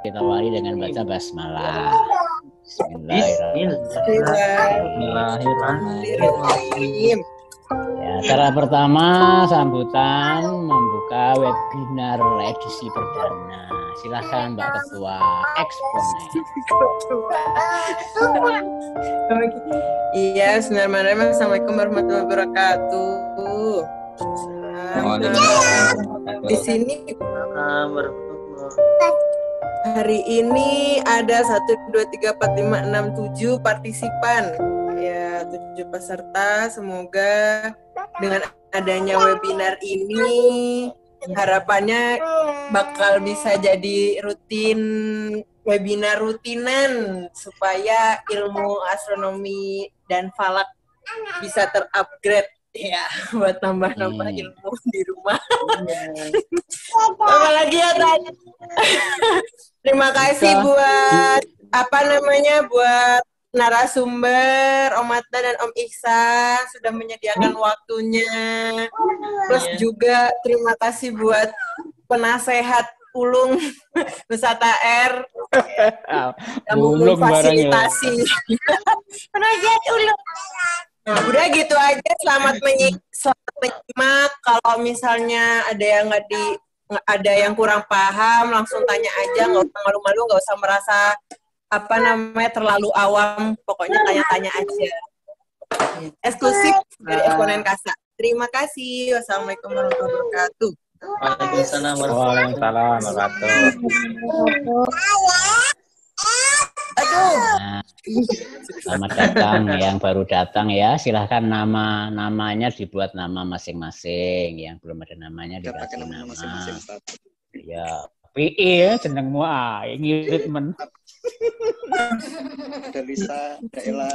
Kita awali dengan baca basmalah. Bismillahirrahmanirrahim. Ya, cara pertama sambutan membuka webinar edisi perdana. Silahkan Mbak Ketua eksponen. Iya, bismillahirrahmanirrahim. Assalamualaikum warahmatullahi wabarakatuh. Di sini hari ini ada 1, 2, 3, 4, 5, 6, 7 partisipan. Ya, 7 peserta. Semoga dengan adanya webinar ini harapannya bakal bisa jadi webinar rutinan supaya ilmu astronomi dan falak bisa terupgrade ya, buat nambah-nambah ilmu di rumah. Apalagi ya tadi. Terima kasih buat buat narasumber Om Atta dan Om Ihsan sudah menyediakan waktunya. Terus juga terima kasih buat penasehat Ulung Nusata R yang memfasilitasi. Penasehat Ulung. Nah, udah gitu aja. Selamat menyimak. Kalau misalnya ada yang kurang paham, langsung tanya aja. Nggak usah malu-malu, nggak usah merasa terlalu awam. Pokoknya tanya-tanya aja. Eksklusif dari Eksponen Kasa. Terima kasih. Wassalamualaikum warahmatullahi wabarakatuh. Waalaikumsalam warahmatullahi wabarakatuh. Selamat datang yang baru datang ya. Silahkan namanya dibuat nama masing-masing. Yang belum ada namanya dikasih nama. Ya, PE ya jenengmu ngirit men. Ada Lisa, ada Ella.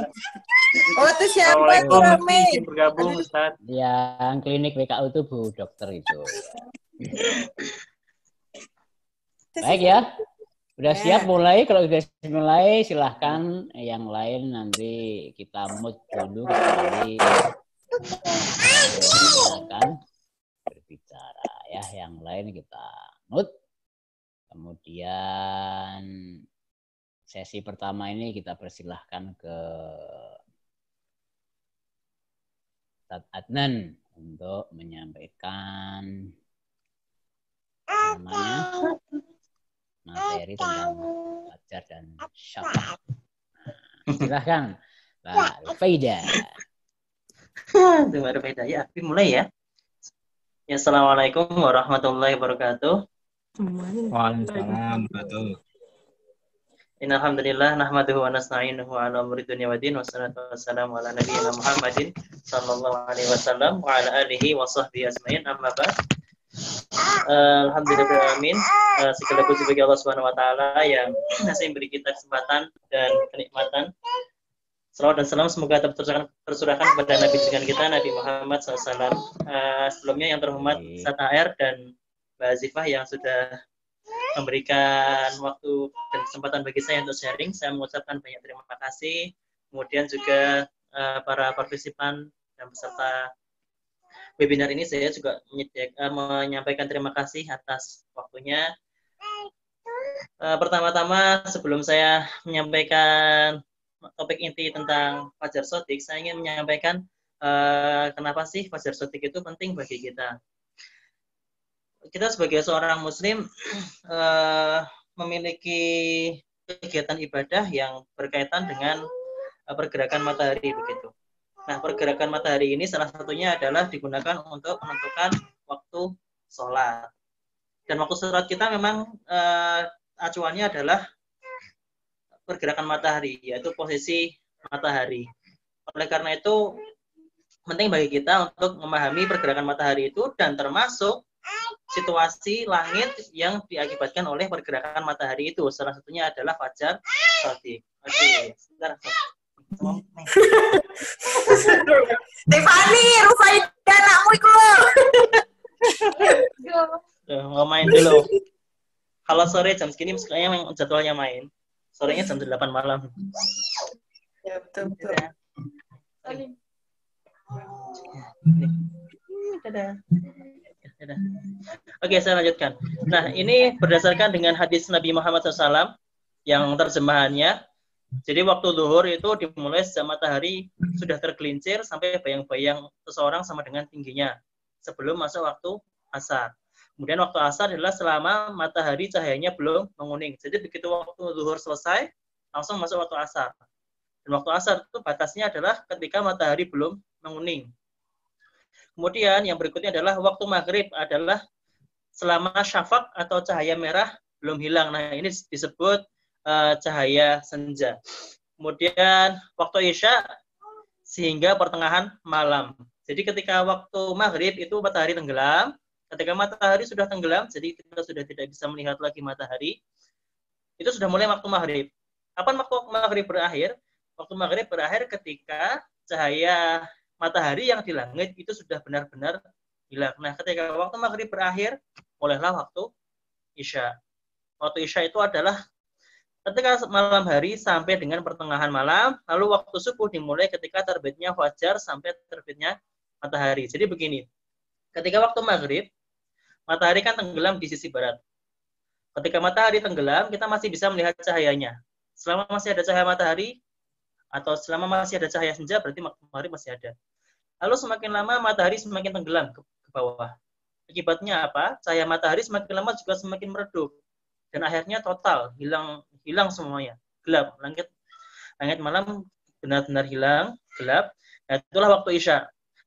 Oh, itu siapa itu rame? Bergabung Ustaz. Yang klinik WKU itu Bu Dokter itu. Baik ya. Udah siap mulai? Kalau udah mulai silahkan, yang lain nanti kita mute dulu kecuali silakan berbicara ya. Yang lain kita mute. Kemudian sesi pertama ini kita persilahkan ke Ustaz Adnan untuk menyampaikan namanya materi tentang fajar dan syafaq. Silahkan Mbak Faida. Mbak Faida ya, mulai ya. Ya, assalamualaikum warahmatullahi wabarakatuh. Waalaikumsalam warahmatullahi. Innal hamdalillah nahmaduhu wa nasta'inuhu ala umuri dunya waddin wassalatu wassalamu ala nabiyyina Muhammadin sallallahu alaihi wasallam wa ala alihi wa sahbihi ajmain. Amma ba'd. Alhamdulillahirrahmanirrahim. Segala puji bagi Allah Subhanahu wa taala yang masih memberi kita kesempatan dan kenikmatan. Salawat dan salam semoga tercurahkan kepada Nabi junjungan kita Nabi Muhammad SAW. Sebelumnya yang terhormat Ustaz AR dan Mbak Azifah yang sudah memberikan waktu dan kesempatan bagi saya untuk sharing. Saya mengucapkan banyak terima kasih. Kemudian juga para partisipan dan peserta webinar ini, saya juga menyampaikan terima kasih atas waktunya. Pertama-tama sebelum saya menyampaikan topik inti tentang Fajar Shodiq, saya ingin menyampaikan kenapa sih Fajar Shodiq itu penting bagi kita. Kita sebagai seorang muslim memiliki kegiatan ibadah yang berkaitan dengan pergerakan matahari begitu. Nah, pergerakan matahari ini salah satunya adalah digunakan untuk menentukan waktu sholat. Dan waktu sholat kita memang acuannya adalah pergerakan matahari, yaitu posisi matahari. Oleh karena itu, penting bagi kita untuk memahami pergerakan matahari itu dan termasuk situasi langit yang diakibatkan oleh pergerakan matahari itu. Salah satunya adalah Fajar Shodiq. Oke, sebentar. Tiffany, Rufaida anakmu itu loh. Mau main dulu. Kalau sore jam segini kayaknya jadwalnya main. Sorenya jam 8 malam. Ya, betul. Dadah. Oke, saya lanjutkan. Nah, ini berdasarkan dengan hadis Nabi Muhammad SAW yang terjemahannya. Jadi waktu zuhur itu dimulai sejak matahari sudah tergelincir sampai bayang-bayang seseorang sama dengan tingginya sebelum masuk waktu asar. Kemudian waktu asar adalah selama matahari cahayanya belum menguning. Jadi begitu waktu zuhur selesai, langsung masuk waktu asar. Dan waktu asar itu batasnya adalah ketika matahari belum menguning. Kemudian yang berikutnya adalah waktu maghrib adalah selama syafaq atau cahaya merah belum hilang. Nah, ini disebut cahaya senja. Kemudian waktu isya sehingga pertengahan malam. Jadi ketika waktu maghrib itu matahari tenggelam. Ketika matahari sudah tenggelam, jadi kita sudah tidak bisa melihat lagi matahari. Itu sudah mulai waktu maghrib. Kapan waktu maghrib berakhir? Waktu maghrib berakhir ketika cahaya matahari yang di langit itu sudah benar-benar hilang. Nah, ketika waktu maghrib berakhir, mulailah waktu isya. Waktu isya itu adalah ketika malam hari sampai dengan pertengahan malam, lalu waktu subuh dimulai ketika terbitnya fajar sampai terbitnya matahari. Jadi begini, ketika waktu maghrib, matahari kan tenggelam di sisi barat. Ketika matahari tenggelam, kita masih bisa melihat cahayanya. Selama masih ada cahaya matahari, atau selama masih ada cahaya senja, berarti matahari masih ada. Lalu semakin lama matahari semakin tenggelam ke bawah. Akibatnya apa? Cahaya matahari semakin lama juga semakin meredup. Dan akhirnya total, hilang semuanya. Gelap. Langit malam benar-benar hilang, gelap. Nah, itulah waktu isya.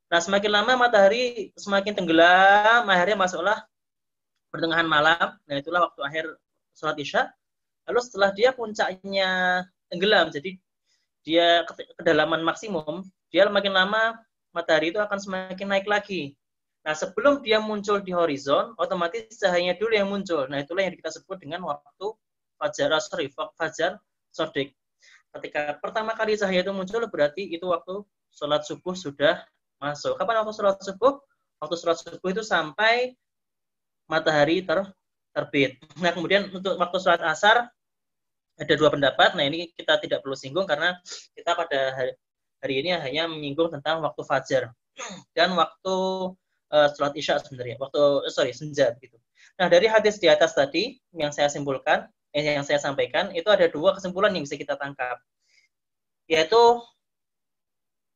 Nah, semakin lama matahari semakin tenggelam, akhirnya masuklah pertengahan malam. Nah, itulah waktu akhir sholat isya. Lalu setelah dia puncaknya tenggelam, jadi dia kedalaman maksimum, dia makin lama matahari itu akan semakin naik lagi. Nah, sebelum dia muncul di horizon, otomatis cahayanya dulu yang muncul. Nah, itulah yang kita sebut dengan waktu fajar sodik. Ketika pertama kali cahaya itu muncul, berarti itu waktu sholat subuh sudah masuk. Kapan waktu sholat subuh? Waktu sholat subuh itu sampai matahari terbit. Nah, kemudian untuk waktu sholat asar, ada dua pendapat. Nah, ini kita tidak perlu singgung karena kita pada hari ini hanya menyinggung tentang waktu fajar dan waktu sholat isya sebenarnya, senja gitu. Nah, dari hadis di atas tadi yang saya simpulkan, yang saya sampaikan, itu ada dua kesimpulan yang bisa kita tangkap. Yaitu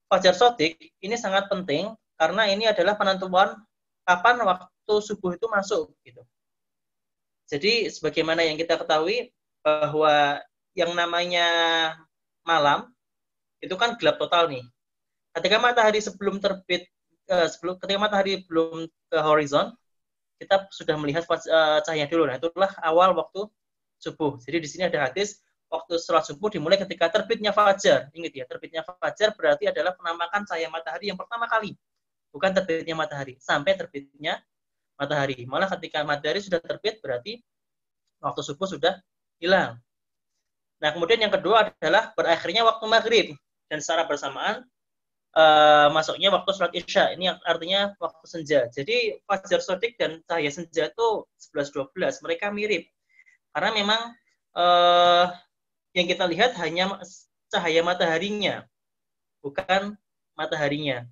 fajar sodik ini sangat penting karena ini adalah penentuan kapan waktu subuh itu masuk gitu. Jadi sebagaimana yang kita ketahui bahwa yang namanya malam itu kan gelap total nih. Ketika matahari sebelum terbit, ketika matahari belum ke horizon, kita sudah melihat cahaya dulu. Nah, itulah awal waktu subuh. Jadi di sini ada hadis waktu sholat subuh dimulai ketika terbitnya fajar. Ingat ya, terbitnya fajar berarti adalah penampakan cahaya matahari yang pertama kali, bukan terbitnya matahari. Sampai terbitnya matahari. Malah ketika matahari sudah terbit berarti waktu subuh sudah hilang. Nah, kemudian yang kedua adalah berakhirnya waktu maghrib dan secara bersamaan masuknya waktu sholat isya. Ini artinya waktu senja. Jadi fajar sodik dan cahaya senja itu 11-12. Mereka mirip. Karena memang yang kita lihat hanya cahaya mataharinya, bukan mataharinya.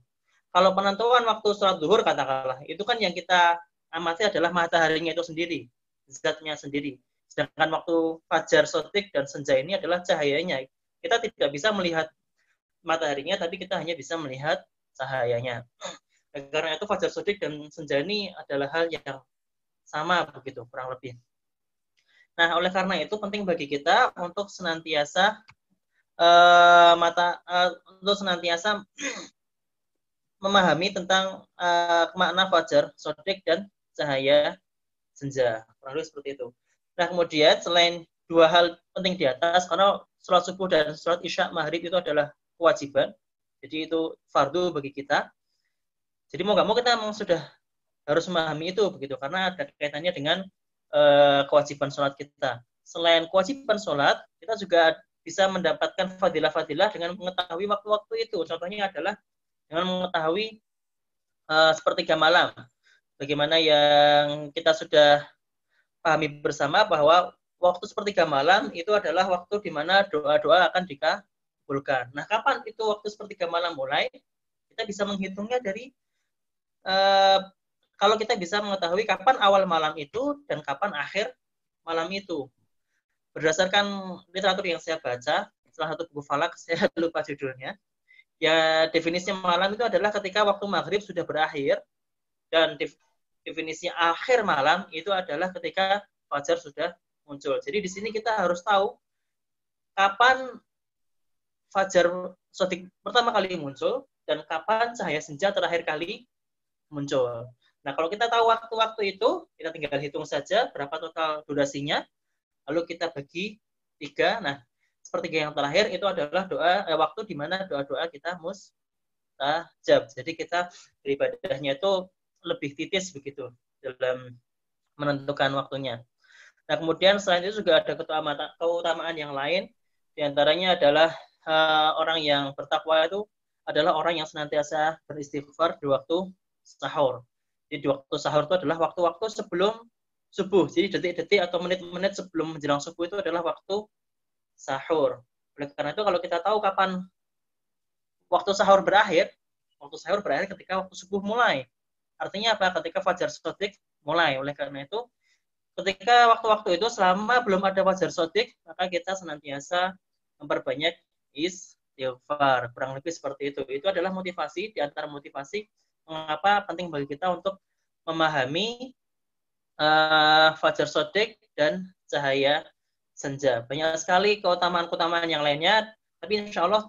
Kalau penentuan waktu sholat zuhur katakanlah, itu kan yang kita amati adalah mataharinya itu sendiri, zatnya sendiri. Sedangkan waktu fajar sodik dan senja ini adalah cahayanya. Kita tidak bisa melihat mataharinya, tapi kita hanya bisa melihat cahayanya. Karena itu fajar sodik dan senja ini adalah hal yang sama begitu, kurang lebih. Nah, oleh karena itu penting bagi kita untuk senantiasa memahami tentang makna fajar sodik dan cahaya senja. Kurang lebih seperti itu. Nah, kemudian selain dua hal penting di atas, karena sholat subuh dan sholat isya maghrib itu adalah kewajiban, jadi itu fardu bagi kita. Jadi mau nggak mau kita memang sudah harus memahami itu begitu, karena ada kaitannya dengan kewajiban sholat kita. Selain kewajiban sholat, kita juga bisa mendapatkan fadilah-fadilah dengan mengetahui waktu-waktu itu. Contohnya adalah dengan mengetahui sepertiga malam. Bagaimana yang kita sudah pahami bersama bahwa waktu sepertiga malam itu adalah waktu di mana doa-doa akan dikabulkan. Nah, kapan itu waktu sepertiga malam mulai? Kita bisa menghitungnya dari kalau kita bisa mengetahui kapan awal malam itu dan kapan akhir malam itu. Berdasarkan literatur yang saya baca, salah satu buku falak, saya lupa judulnya, ya definisi malam itu adalah ketika waktu maghrib sudah berakhir, dan definisi akhir malam itu adalah ketika fajar sudah muncul. Jadi di sini kita harus tahu kapan fajar shadiq pertama kali muncul dan kapan cahaya senja terakhir kali muncul. Nah, kalau kita tahu waktu-waktu itu, kita tinggal hitung saja berapa total durasinya, lalu kita bagi 3. Nah, sepertiga yang terakhir itu adalah waktu di mana doa-doa kita mustajab. Jadi kita beribadahnya itu lebih titis begitu dalam menentukan waktunya. Nah, kemudian selain itu juga ada keutamaan yang lain. Di antaranya adalah orang yang bertakwa itu adalah orang yang senantiasa beristighfar di waktu sahur. Jadi di waktu sahur itu adalah waktu-waktu sebelum subuh. Jadi detik-detik atau menit-menit sebelum menjelang subuh itu adalah waktu sahur. Oleh karena itu kalau kita tahu kapan waktu sahur berakhir ketika waktu subuh mulai. Artinya apa? Ketika fajar shadiq mulai. Oleh karena itu ketika waktu-waktu itu selama belum ada fajar shadiq, maka kita senantiasa memperbanyak istighfar. Kurang lebih seperti itu. Itu adalah motivasi, di antara motivasi mengapa penting bagi kita untuk memahami fajar shadiq dan cahaya senja. Banyak sekali keutamaan-keutamaan yang lainnya, tapi insya Allah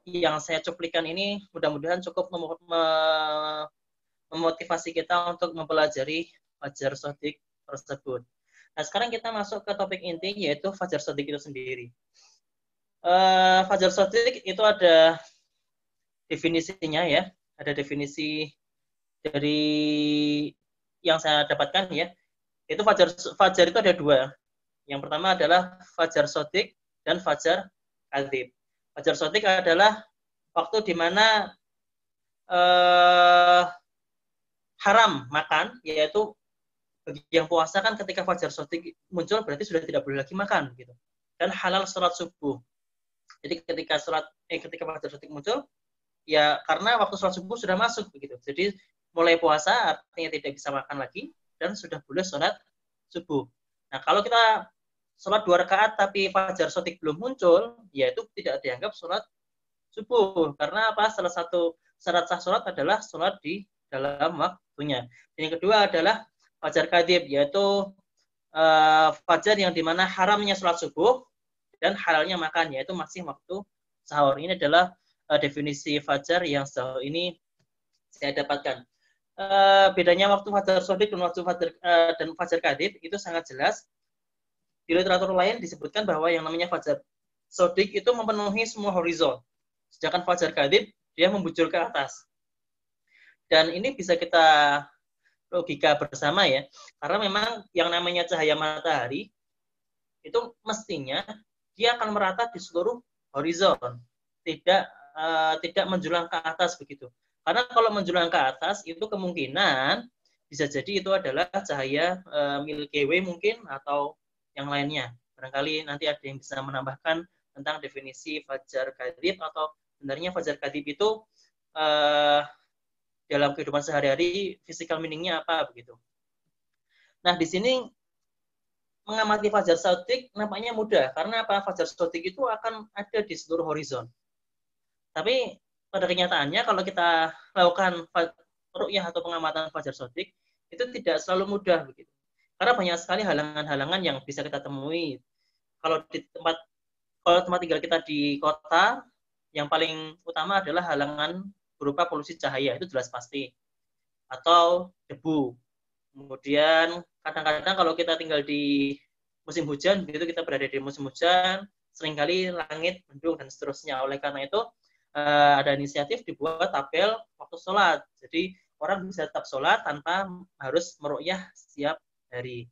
yang saya cuplikan ini mudah-mudahan cukup memotivasi kita untuk mempelajari fajar shadiq tersebut. Nah, sekarang kita masuk ke topik inti, yaitu fajar shadiq itu sendiri. Fajar shadiq itu ada definisinya ya, ada definisi dari yang saya dapatkan ya. Itu fajar itu ada 2. Yang pertama adalah fajar shadiq dan fajar kadzib. Fajar shadiq adalah waktu di mana haram makan, yaitu bagi yang puasa kan ketika fajar shadiq muncul berarti sudah tidak boleh lagi makan gitu. Dan halal sholat subuh. Jadi ketika fajar shadiq muncul, ya karena waktu sholat subuh sudah masuk begitu. Jadi mulai puasa artinya tidak bisa makan lagi dan sudah boleh sholat subuh. Nah, kalau kita sholat 2 rakaat tapi fajar shadiq belum muncul, ya itu tidak dianggap sholat subuh. Karena apa? Salah satu syarat sah sholat adalah sholat di dalam waktunya. Dan yang kedua adalah fajar kadzib, yaitu fajar yang dimana haramnya sholat subuh dan halalnya makan, yaitu masih waktu sahur. Ini adalah definisi fajar yang sejauh ini saya dapatkan. Bedanya waktu fajar shadiq dan fajar kadzib itu sangat jelas. Di literatur lain disebutkan bahwa yang namanya fajar shadiq itu memenuhi semua horizon, sedangkan fajar kadzib dia membujur ke atas. Dan ini bisa kita logika bersama ya, karena memang yang namanya cahaya matahari itu mestinya dia akan merata di seluruh horizon, tidak menjulang ke atas begitu. Karena kalau menjulang ke atas itu kemungkinan bisa jadi itu adalah cahaya Milky Way mungkin atau yang lainnya. Barangkali nanti ada yang bisa menambahkan tentang definisi fajar kadzib atau sebenarnya fajar kadzib itu dalam kehidupan sehari-hari physical meaning-nya apa begitu. Nah, di sini mengamati fajar shadiq nampaknya mudah karena apa? Fajar shadiq itu akan ada di seluruh horizon. Tapi pada kenyataannya kalau kita lakukan ru'yah atau pengamatan fajar shadiq itu tidak selalu mudah begitu. Karena banyak sekali halangan-halangan yang bisa kita temui. Kalau tempat tinggal kita di kota, yang paling utama adalah halangan berupa polusi cahaya, itu jelas pasti. Atau debu. Kemudian kadang-kadang kalau kita tinggal di musim hujan, begitu kita berada di musim hujan, seringkali langit mendung dan seterusnya. Oleh karena itu ada inisiatif dibuat tabel waktu sholat. Jadi orang bisa tetap sholat tanpa harus meru'yah setiap hari.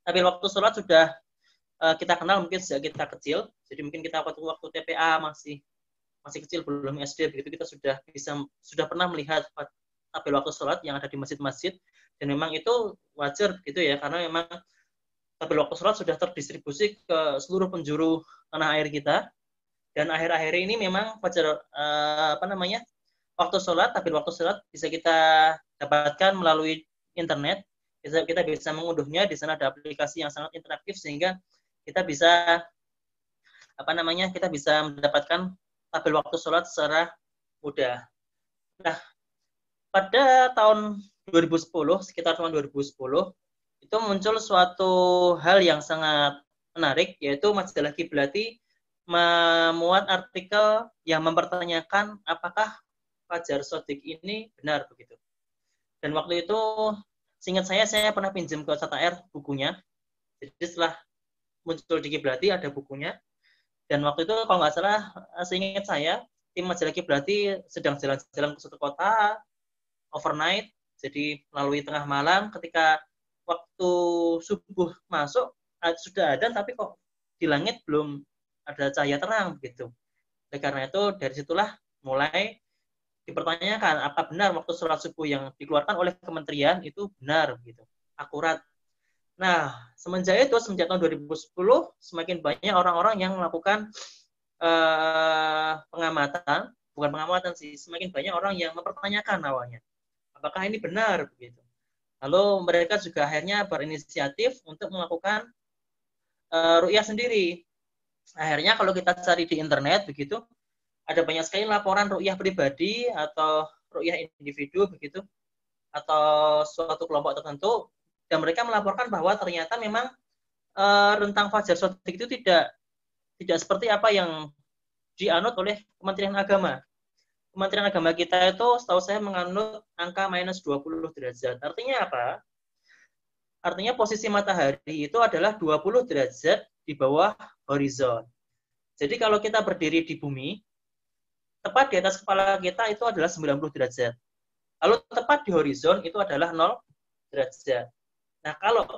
Tabel waktu sholat sudah kita kenal mungkin sejak kita kecil. Jadi mungkin kita waktu TPA masih kecil, belum SD, begitu kita sudah pernah melihat tabel waktu sholat yang ada di masjid-masjid. Dan memang itu wajar gitu ya, karena memang tabel waktu sholat sudah terdistribusi ke seluruh penjuru tanah air kita. Dan akhir-akhir ini memang waktu sholat, tabel waktu sholat bisa kita dapatkan melalui internet. Kita bisa mengunduhnya, di sana ada aplikasi yang sangat interaktif sehingga kita bisa kita bisa mendapatkan tabel waktu sholat secara mudah. Nah, pada tahun 2010, sekitar tahun 2010, itu muncul suatu hal yang sangat menarik, yaitu majalah Kiblati memuat artikel yang mempertanyakan apakah Fajar Shodiq ini benar begitu. Dan waktu itu, seingat saya pernah pinjam ke Satair bukunya. Jadi setelah muncul di Kiblati ada bukunya. Dan waktu itu kalau nggak salah, seingat saya, tim majalah Kiblati sedang jalan-jalan ke suatu kota, overnight, jadi melalui tengah malam, ketika waktu subuh masuk, sudah ada, tapi kok di langit belum ada cahaya terang, begitu. Oleh karena itu, dari situlah mulai dipertanyakan, apa benar waktu sholat subuh yang dikeluarkan oleh kementerian itu benar, begitu, akurat. Nah, semenjak tahun 2010, semakin banyak orang-orang yang melakukan pengamatan, bukan pengamatan sih, semakin banyak orang yang mempertanyakan awalnya, apakah ini benar, begitu. Lalu mereka juga akhirnya berinisiatif untuk melakukan ru'yah sendiri. Akhirnya kalau kita cari di internet, begitu, ada banyak sekali laporan ru'yah pribadi atau ru'yah individu, begitu, atau suatu kelompok tertentu. Dan mereka melaporkan bahwa ternyata memang rentang Fajar Shodiq itu tidak seperti apa yang dianut oleh Kementerian Agama. Kementerian Agama kita itu setahu saya menganut angka minus 20 derajat. Artinya apa? Artinya posisi matahari itu adalah 20 derajat di bawah horizon. Jadi kalau kita berdiri di bumi, tepat di atas kepala kita itu adalah 90 derajat. Lalu tepat di horizon itu adalah 0 derajat. Nah, kalau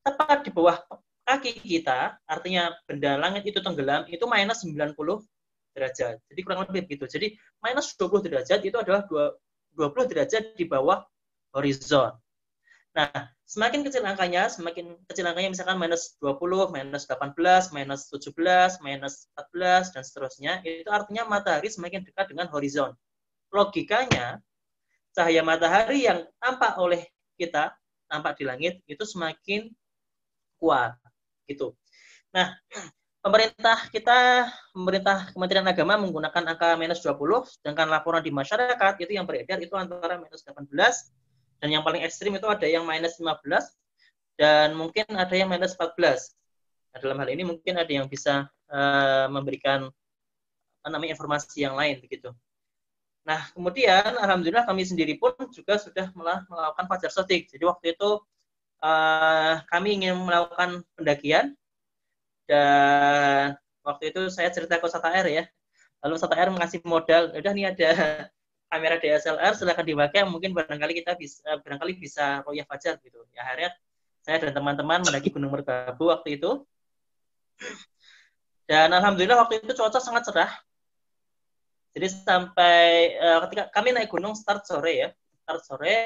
tepat di bawah kaki kita, artinya benda langit itu tenggelam, itu minus 90 derajat. Jadi kurang lebih begitu. Jadi minus 20 derajat itu adalah 20 derajat di bawah horizon. Nah, semakin kecil angkanya misalkan minus 20, minus 18, minus 17, minus 14, dan seterusnya, itu artinya matahari semakin dekat dengan horizon. Logikanya, cahaya matahari yang tampak oleh kita, nampak di langit, itu semakin kuat. Gitu. Nah, pemerintah Kementerian Agama menggunakan angka minus 20, sedangkan laporan di masyarakat itu yang beredar itu antara minus 18, dan yang paling ekstrim itu ada yang minus 15, dan mungkin ada yang minus 14. Nah, dalam hal ini mungkin ada yang bisa memberikan informasi yang lain, begitu. Nah, kemudian alhamdulillah kami sendiri pun juga sudah melakukan Fajar Shodiq. Jadi waktu itu kami ingin melakukan pendakian, dan waktu itu saya cerita ke Satair ya. Lalu Satair mengasih modal, udah nih ada kamera DSLR, silakan dipakai, mungkin barangkali bisa ru'yah fajar gitu. Ya, akhirnya saya dan teman-teman mendaki Gunung Merbabu waktu itu. Dan alhamdulillah waktu itu cuaca sangat cerah. Jadi sampai ketika kami naik gunung start sore,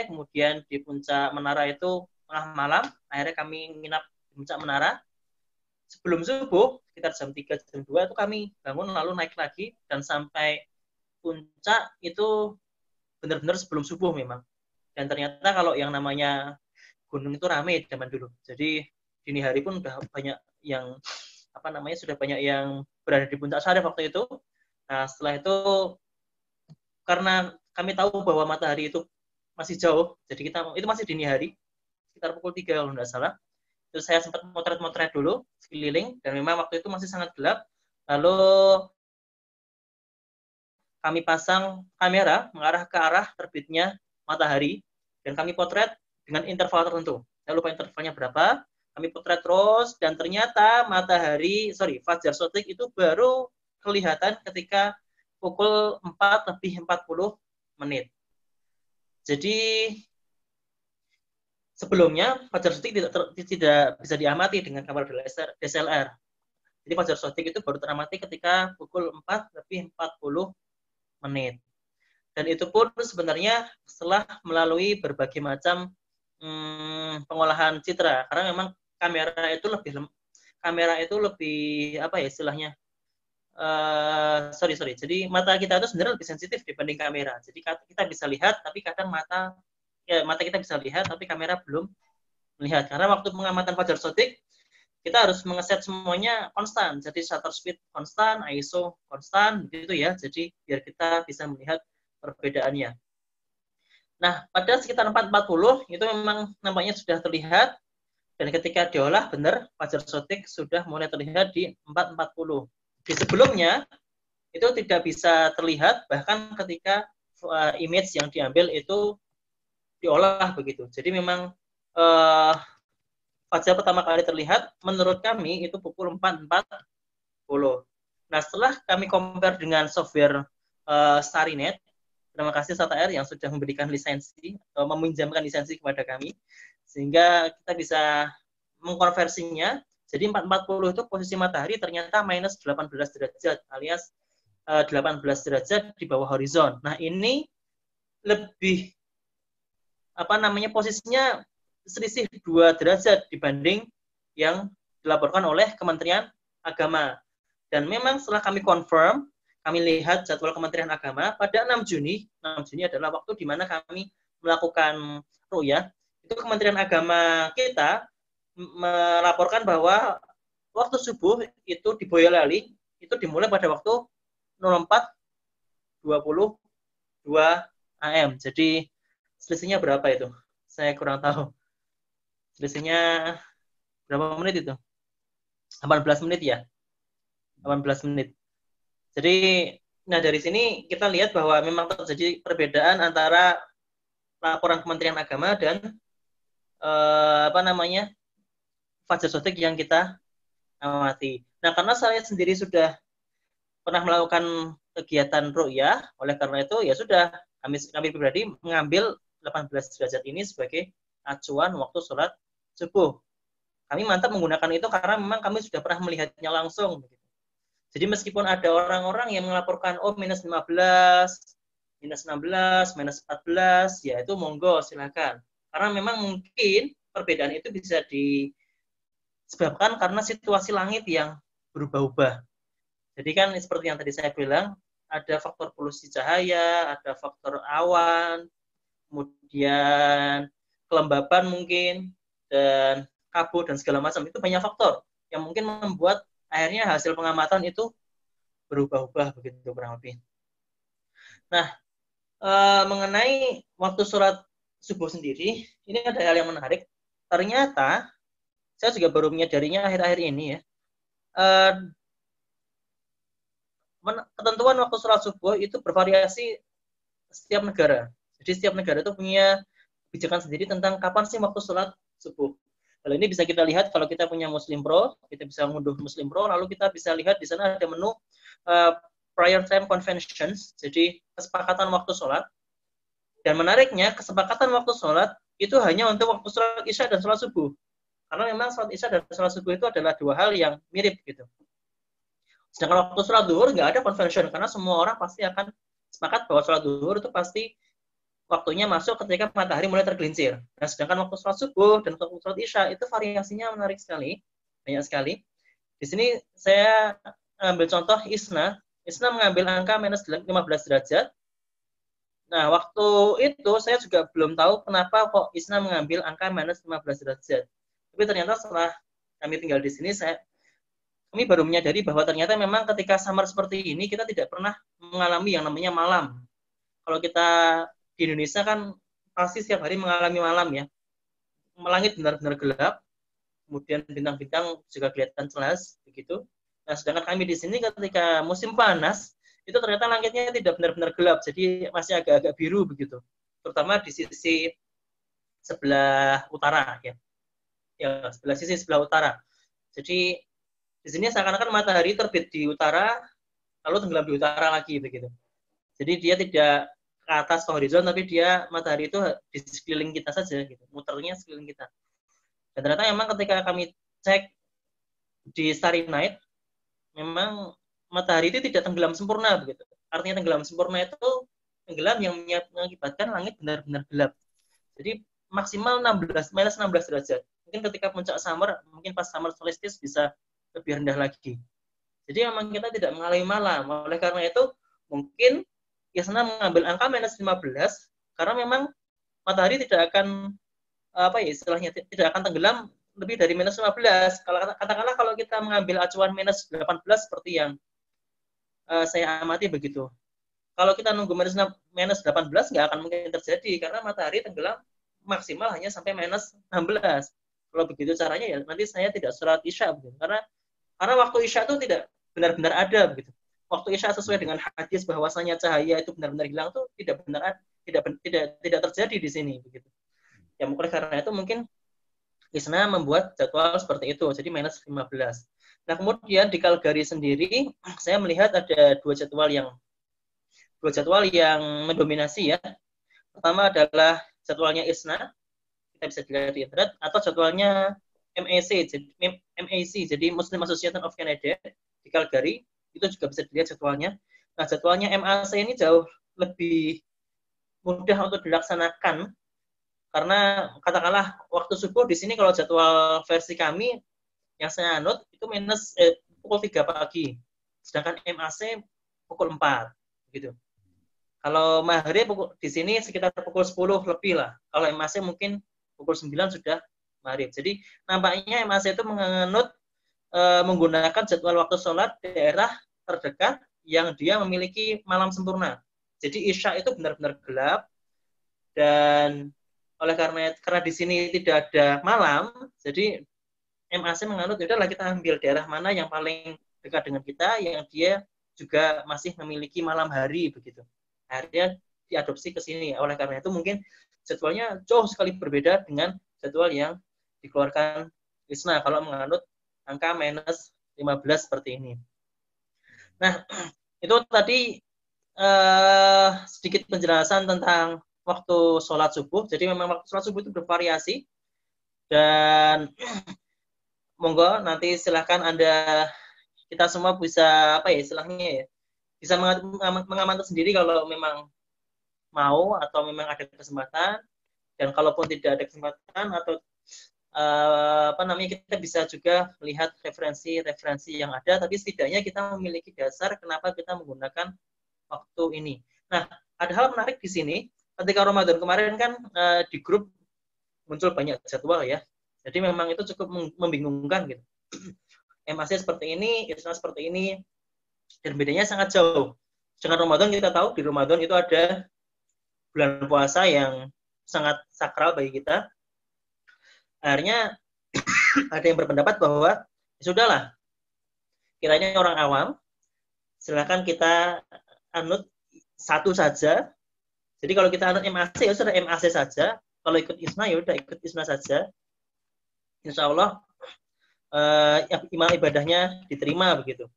kemudian di puncak menara itu tengah malam, akhirnya kami nginap di puncak menara. Sebelum subuh, sekitar jam 3, jam 2 itu kami bangun lalu naik lagi, dan sampai puncak itu benar-benar sebelum subuh memang. Dan ternyata kalau yang namanya gunung itu ramai zaman dulu. Jadi dini hari pun udah banyak yang sudah banyak yang berada di puncak Syarif waktu itu. Nah, setelah itu karena kami tahu bahwa matahari itu masih jauh, jadi itu masih dini hari, sekitar pukul 3 kalau tidak salah. Terus saya sempat motret dulu sekeliling, dan memang waktu itu masih sangat gelap. Lalu kami pasang kamera mengarah ke arah terbitnya matahari, dan kami potret dengan interval tertentu. Saya lupa intervalnya berapa. Kami potret terus, dan ternyata Fajar Shodiq itu baru kelihatan ketika pukul 4:40. Jadi sebelumnya Fajar Shodiq tidak bisa diamati dengan kamera DSLR. Jadi Fajar Shodiq itu baru teramati ketika pukul 4:40. Dan itu pun sebenarnya setelah melalui berbagai macam pengolahan citra, karena memang kamera itu lebih istilahnya sorry. Jadi mata kita itu sebenarnya lebih sensitif dibanding kamera. Jadi kita bisa lihat, tapi kadang mata kita bisa lihat, tapi kamera belum melihat. Karena waktu pengamatan fajar sodik, kita harus mengeset semuanya konstan. Jadi shutter speed konstan, ISO konstan, gitu ya. Jadi biar kita bisa melihat perbedaannya. Nah, pada sekitar 440 itu memang nampaknya sudah terlihat. Dan ketika diolah benar, fajar sodik sudah mulai terlihat di 440. Di sebelumnya itu tidak bisa terlihat, bahkan ketika image yang diambil itu diolah begitu. Jadi memang fajar pertama kali terlihat menurut kami itu pukul 4.40. Nah, setelah kami compare dengan software Starrynet, terima kasih SATA Air yang sudah memberikan lisensi atau meminjamkan lisensi kepada kami, sehingga kita bisa mengkonversinya. Jadi 440 itu posisi matahari ternyata minus 18 derajat alias 18 derajat di bawah horizon. Nah, ini lebih posisinya selisih 2 derajat dibanding yang dilaporkan oleh Kementerian Agama. Dan memang setelah kami confirm, kami lihat jadwal Kementerian Agama pada 6 Juni adalah waktu di mana kami melakukan ru'yah. Itu Kementerian Agama kita melaporkan bahwa waktu subuh itu di Boyolali itu dimulai pada waktu 04.22 AM. Jadi selisihnya berapa itu? Saya kurang tahu. Selisihnya berapa menit itu? 18 menit ya? 18 menit. Jadi, nah dari sini kita lihat bahwa memang terjadi perbedaan antara laporan Kementerian Agama dan fajar sodik yang kita amati. Nah, karena saya sendiri sudah pernah melakukan kegiatan ru'yah, oleh karena itu ya sudah kami pribadi mengambil 18 derajat ini sebagai acuan waktu sholat subuh. Kami mantap menggunakan itu karena memang kami sudah pernah melihatnya langsung. Jadi meskipun ada orang-orang yang melaporkan minus 15, minus 16, minus 14, ya itu monggo silakan. Karena memang mungkin perbedaan itu bisa disebabkan karena situasi langit yang berubah-ubah. Jadi kan seperti yang tadi saya bilang, ada faktor polusi cahaya, ada faktor awan, kemudian kelembapan mungkin, dan kabut dan segala macam. Itu banyak faktor yang mungkin membuat akhirnya hasil pengamatan itu berubah-ubah begitu kurang lebih. Nah, mengenai waktu sholat subuh sendiri, ini ada hal yang menarik. Ternyata, saya juga baru menyadarinya akhir-akhir ini ya, ketentuan waktu sholat subuh itu bervariasi setiap negara. Jadi setiap negara itu punya kebijakan sendiri tentang kapan sih waktu sholat subuh. Kalau ini bisa kita lihat kalau kita punya Muslim Pro, kita bisa mengunduh Muslim Pro, lalu kita bisa lihat di sana ada menu prior time conventions, jadi kesepakatan waktu sholat. Dan menariknya, kesepakatan waktu sholat itu hanya untuk waktu sholat Isya dan sholat subuh. Karena memang sholat Isya dan sholat subuh itu adalah dua hal yang mirip gitu. Sedangkan waktu sholat duhur nggak ada convention, karena semua orang pasti akan sepakat bahwa sholat duhur itu pasti waktunya masuk ketika matahari mulai tergelincir. Nah, sedangkan waktu sholat subuh dan waktu sholat Isya itu variasinya menarik sekali, banyak sekali. Di sini saya ambil contoh ISNA. ISNA mengambil angka minus 15 derajat. Nah, waktu itu saya juga belum tahu kenapa kok ISNA mengambil angka minus 15 derajat. Tapi ternyata setelah kami tinggal di sini, kami baru menyadari bahwa ternyata memang ketika summer seperti ini, kita tidak pernah mengalami yang namanya malam. Kalau kita di Indonesia kan pasti setiap hari mengalami malam ya. Langit benar-benar gelap, kemudian bintang-bintang juga kelihatan jelas, begitu. Nah, sedangkan kami di sini ketika musim panas, itu ternyata langitnya tidak benar-benar gelap, jadi masih agak-agak biru begitu. Terutama di sisi sebelah utara ya. Ya, sebelah utara. Jadi di sini seakan-akan matahari terbit di utara, lalu tenggelam di utara lagi begitu. Jadi dia tidak ke atas ke horizon, tapi dia matahari itu di sekeliling kita saja gitu, muternya sekeliling kita. Dan ternyata memang ketika kami cek di Starry Night, memang matahari itu tidak tenggelam sempurna begitu. Artinya tenggelam sempurna itu tenggelam yang mengakibatkan langit benar-benar gelap. Jadi maksimal minus 16 derajat. Mungkin ketika puncak summer, mungkin pas summer solstice bisa lebih rendah lagi. Jadi memang kita tidak mengalami malam. Oleh karena itu mungkin ISNA mengambil angka minus 15 karena memang matahari tidak akan istilahnya tidak akan tenggelam lebih dari minus 15. Katakanlah kalau kita mengambil acuan minus 18 seperti yang saya amati begitu. Kalau kita nunggu minus 18 nggak akan mungkin terjadi karena matahari tenggelam maksimal hanya sampai minus 16. Kalau begitu caranya ya nanti saya tidak sholat isya begitu. Karena waktu isya itu tidak benar-benar ada begitu. Waktu isya sesuai dengan hadis bahwasanya cahaya itu benar-benar hilang tuh tidak terjadi di sini begitu. Ya mungkin karena itu mungkin ISNA membuat jadwal seperti itu, jadi minus 15. Nah kemudian di Calgary sendiri saya melihat ada dua jadwal yang mendominasi ya. Pertama adalah jadwalnya ISNA, kita bisa dilihat di internet, atau jadwalnya MAC, jadi Muslim Association of Canada di Calgary, itu juga bisa dilihat jadwalnya. Nah jadwalnya MAC ini jauh lebih mudah untuk dilaksanakan karena katakanlah waktu subuh di sini kalau jadwal versi kami yang saya anut itu pukul 3 pagi, sedangkan MAC pukul 4 gitu. Kalau maghrib di sini sekitar pukul 10 lebih lah. Kalau MAC mungkin pukul 9 sudah maghrib. Jadi nampaknya MAC itu menggunakan jadwal waktu sholat daerah terdekat yang dia memiliki malam sempurna. Jadi isya itu benar-benar gelap dan oleh karena di sini tidak ada malam, jadi MAC menganut udahlah kita ambil daerah mana yang paling dekat dengan kita yang dia juga masih memiliki malam hari begitu. Akhirnya diadopsi ke sini. Oleh karena itu mungkin jadwalnya jauh sekali berbeda dengan jadwal yang dikeluarkan ISNA kalau menganut angka minus 15 seperti ini. Nah, itu tadi sedikit penjelasan tentang waktu sholat subuh. Jadi memang waktu sholat subuh itu bervariasi dan monggo nanti silahkan kita semua bisa bisa mengamati sendiri kalau memang mau atau memang ada kesempatan, dan kalaupun tidak ada kesempatan atau kita bisa juga melihat referensi yang ada, tapi setidaknya kita memiliki dasar kenapa kita menggunakan waktu ini. Nah, ada hal menarik di sini. Ketika Ramadan kemarin kan di grup muncul banyak jadwal ya. Jadi memang itu cukup membingungkan gitu. MAC seperti ini, ISNA seperti ini, dan bedanya sangat jauh. Dengan Ramadan kita tahu di Ramadan itu ada bulan puasa yang sangat sakral bagi kita. Akhirnya ada yang berpendapat bahwa ya sudahlah, kiranya orang awam, silakan kita anut satu saja. Jadi kalau kita anut MAC ya sudah MAC saja. Kalau ikut ISNA ya udah ikut ISNA saja. Insya Allah ibadahnya diterima begitu.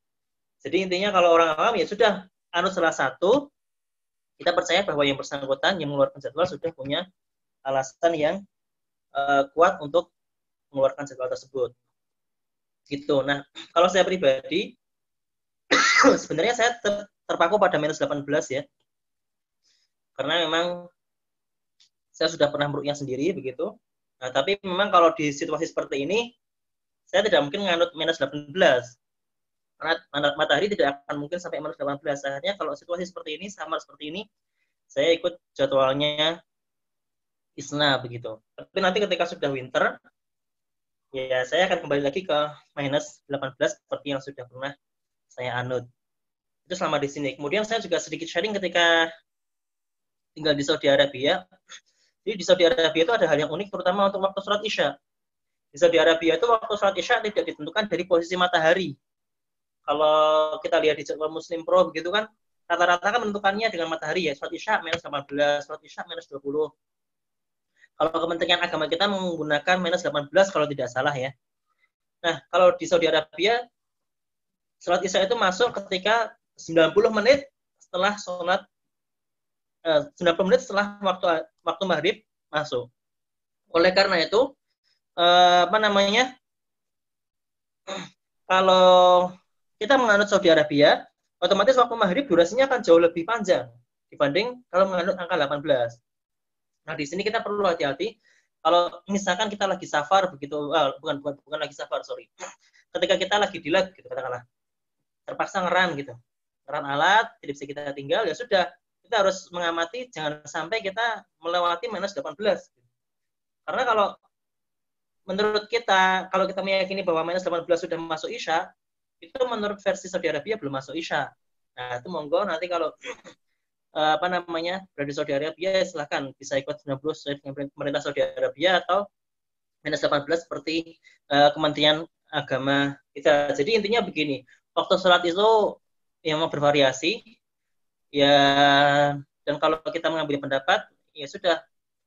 Jadi intinya kalau orang awam ya sudah anut salah satu. Kita percaya bahwa yang bersangkutan yang mengeluarkan jadwal sudah punya alasan yang kuat untuk mengeluarkan jadwal tersebut. Gitu. Nah, kalau saya pribadi sebenarnya saya terpaku pada minus 18 ya. Karena memang saya sudah pernah meruqyah sendiri begitu. Nah, tapi memang kalau di situasi seperti ini saya tidak mungkin menganut minus 18. Karena matahari tidak akan mungkin sampai minus 18. Akhirnya kalau situasi seperti ini, samar seperti ini, saya ikut jadwalnya ISNA begitu. Tapi nanti ketika sudah winter, ya saya akan kembali lagi ke minus 18 seperti yang sudah pernah saya anut. Itu selama di sini. Kemudian saya juga sedikit sharing ketika tinggal di Saudi Arabia. Jadi di Saudi Arabia itu ada hal yang unik terutama untuk waktu sholat Isya. Di Saudi Arabia itu waktu sholat Isya tidak ditentukan dari posisi matahari. Kalau kita lihat di jadwal Muslim Pro begitu kan, rata-rata kan menentukannya dengan matahari ya. Sholat Isya minus 18, sholat Isya minus 20. Kalau Kementerian Agama kita menggunakan minus 18 kalau tidak salah ya. Nah, kalau di Saudi Arabia, sholat Isya itu masuk ketika 90 menit setelah sholat 90 menit setelah waktu maghrib masuk. Oleh karena itu, kalau kita menganut Saudi Arabia, otomatis waktu maghrib durasinya akan jauh lebih panjang dibanding kalau menganut angka 18. Nah, di sini kita perlu hati-hati. Kalau misalkan kita lagi safar begitu, bukan lagi safar, sorry. Ketika kita lagi di lab gitu katakanlah. terpaksa ngeran gitu. Ngeran alat, tidak bisa kita tinggal, ya sudah. Kita harus mengamati, jangan sampai kita melewati minus 18. Karena kalau menurut kita, kalau kita meyakini bahwa minus 18 sudah masuk Isya, itu menurut versi Saudi Arabia belum masuk Isya. Nah, itu monggo nanti kalau berada di Saudi Arabia, silahkan bisa ikut 90 sesuai dengan pemerintah Saudi Arabia atau minus 18 seperti Kementerian Agama kita. Jadi intinya begini, waktu sholat itu yang mau bervariasi, ya, dan kalau kita mengambil pendapat, ya sudah,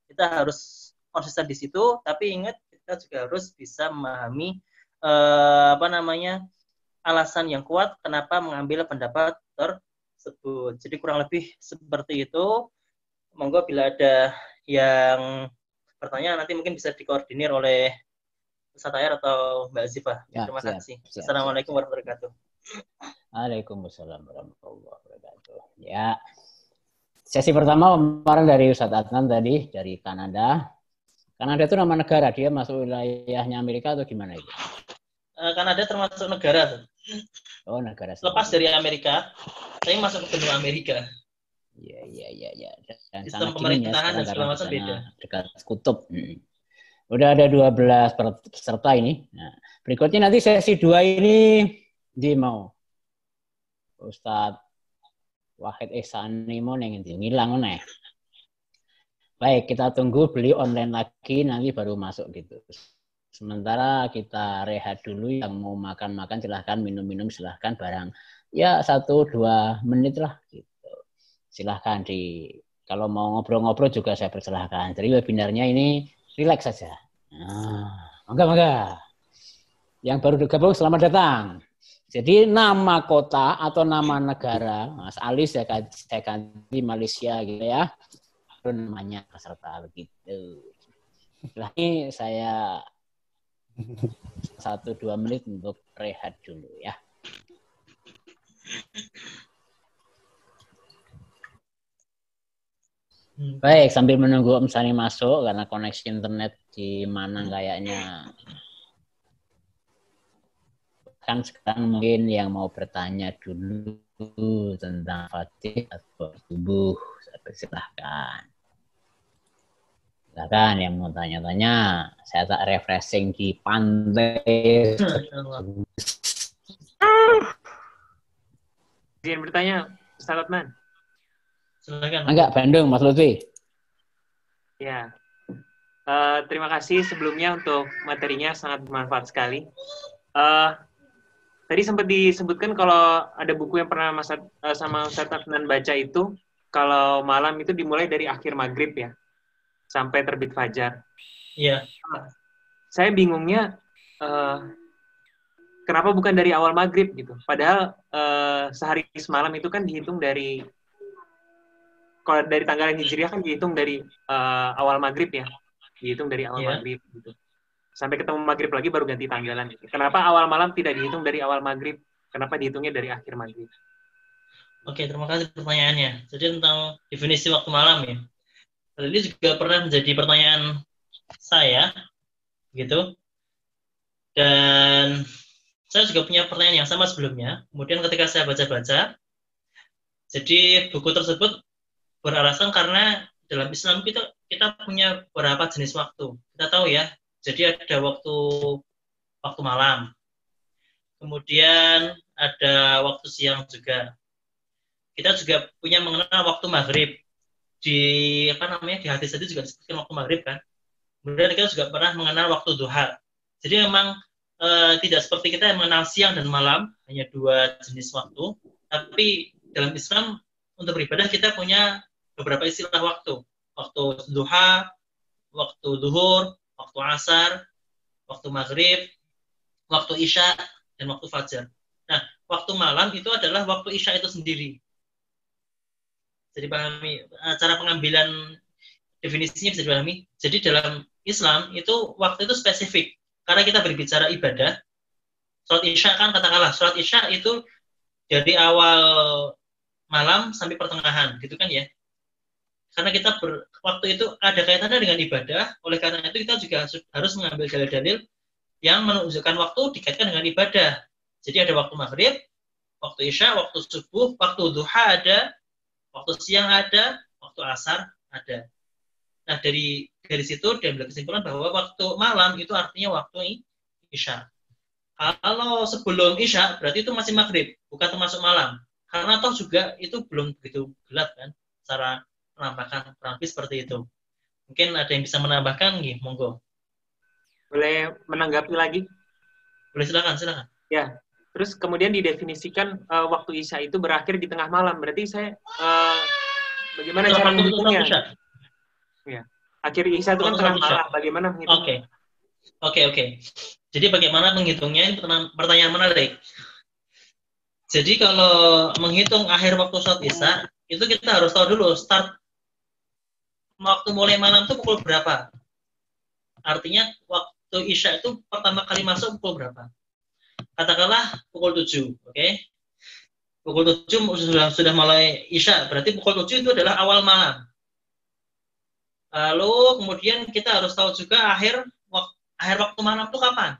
kita harus konsisten di situ, tapi ingat kita juga harus bisa memahami alasan yang kuat kenapa mengambil pendapat tersebut. Jadi kurang lebih seperti itu. Monggo bila ada yang bertanya nanti mungkin bisa dikoordinir oleh Ustaz Ayar atau Mbak Azifah. Ya, terima kasih. Siap. Assalamualaikum warahmatullahi wabarakatuh. Waalaikumsalam warahmatullahi wabarakatuh. Ya. Sesi pertama kemarin dari Ustadz Adnan tadi dari Kanada. Kanada itu nama negara, dia masuk wilayahnya Amerika atau gimana itu? Kanada termasuk negara. Oh, negara. Lepas dari Amerika, saya masuk ke benua Amerika. Iya. Dan sistem pemerintahan dan segala macam beda. Dekat kutub. Udah ada 12 peserta ini. Nah, berikutnya nanti sesi 2 ini mau Ustadz Wahid Ihsani mau ngilang nih. Baik, kita tunggu beli online lagi nanti baru masuk gitu. Sementara kita rehat dulu, yang mau makan silahkan, minum silahkan, barang ya 1-2 menit lah gitu. Silahkan kalau mau ngobrol-ngobrol juga saya persilahkan. Jadi webinarnya ini rileks saja. Mangga. Yang baru bergabung selamat datang. Jadi nama kota atau nama negara, Mas Ali saya ganti Malaysia gitu ya. Namanya peserta begitu. Lagi saya 1-2 menit untuk rehat dulu ya. Baik, sambil menunggu Om Sani masuk karena koneksi internet di Manang kayaknya kan sekarang mungkin yang mau bertanya dulu tentang Fatih atau tubuh, silahkan. Silahkan yang mau tanya-tanya, saya tak refreshing di pantai. Izin bertanya, Ustaz Adnan. Silakan. Enggak, Bandung, Mas Lutfi. Ya, terima kasih sebelumnya untuk materinya, sangat bermanfaat sekali. Tadi sempat disebutkan kalau ada buku yang pernah sama Ustaz Adnan baca itu, kalau malam itu dimulai dari akhir maghrib ya, sampai terbit fajar. Iya. Saya bingungnya, kenapa bukan dari awal maghrib gitu? Padahal sehari semalam itu kan dihitung dari, kalau dari tanggal Hijriah kan dihitung dari awal maghrib ya, dihitung dari awal maghrib gitu. Sampai ketemu maghrib lagi baru ganti tanggalan. Kenapa awal malam tidak dihitung dari awal maghrib? Kenapa dihitungnya dari akhir maghrib? Oke, terima kasih pertanyaannya. Jadi tentang definisi waktu malam ya. Ini juga pernah menjadi pertanyaan saya, gitu. Dan saya juga punya pertanyaan yang sama sebelumnya. Kemudian ketika saya baca-baca, jadi buku tersebut beralasan karena dalam Islam kita punya beberapa jenis waktu. Kita tahu ya. Jadi ada waktu malam. Kemudian ada waktu siang juga. Kita juga punya mengenal waktu maghrib. Di hadis tadi juga disebutkan waktu maghrib kan. Kemudian kita juga pernah mengenal waktu duha. Jadi memang tidak seperti kita yang mengenal siang dan malam, hanya 2 jenis waktu. Tapi dalam Islam untuk beribadah kita punya beberapa istilah waktu. Waktu duha, waktu duhur, waktu asar, waktu maghrib, waktu isya, dan waktu fajar. Nah, waktu malam itu adalah waktu isya itu sendiri. Jadi pahami, cara pengambilan definisinya bisa dipahami. Jadi dalam Islam itu waktu itu spesifik. Karena kita berbicara ibadah, sholat isya kan katakanlah, sholat isya itu dari awal malam sampai pertengahan, gitu kan ya. Karena kita waktu itu ada kaitannya dengan ibadah, oleh karena itu kita juga harus mengambil dalil-dalil yang menunjukkan waktu dikaitkan dengan ibadah. Jadi ada waktu maghrib, waktu isya, waktu subuh, waktu duha ada, waktu siang ada, waktu asar ada. Nah, dari situ diambil kesimpulan bahwa waktu malam itu artinya waktu isya. Kalau sebelum isya berarti itu masih maghrib, bukan termasuk malam. Karena toh juga itu belum begitu gelap kan, cara penampakan kurang lebih seperti itu. Mungkin ada yang bisa menambahkan, monggo. Boleh menanggapi lagi? Boleh, silakan. Ya, terus kemudian didefinisikan waktu isya itu berakhir di tengah malam. Berarti saya bagaimana cara menghitungnya? Ya, akhir isya itu kan tengah malam. Bagaimana menghitungnya? Oke. Jadi bagaimana menghitungnya? Ini pertanyaan menarik. Jadi kalau menghitung akhir waktu sholat isya, itu kita harus tahu dulu start waktu mulai malam itu pukul berapa. Artinya waktu isya itu pertama kali masuk pukul berapa? Katakanlah pukul 7, oke? Pukul 7 sudah mulai isya, berarti pukul 7 itu adalah awal malam. Lalu kemudian kita harus tahu juga akhir waktu malam itu kapan?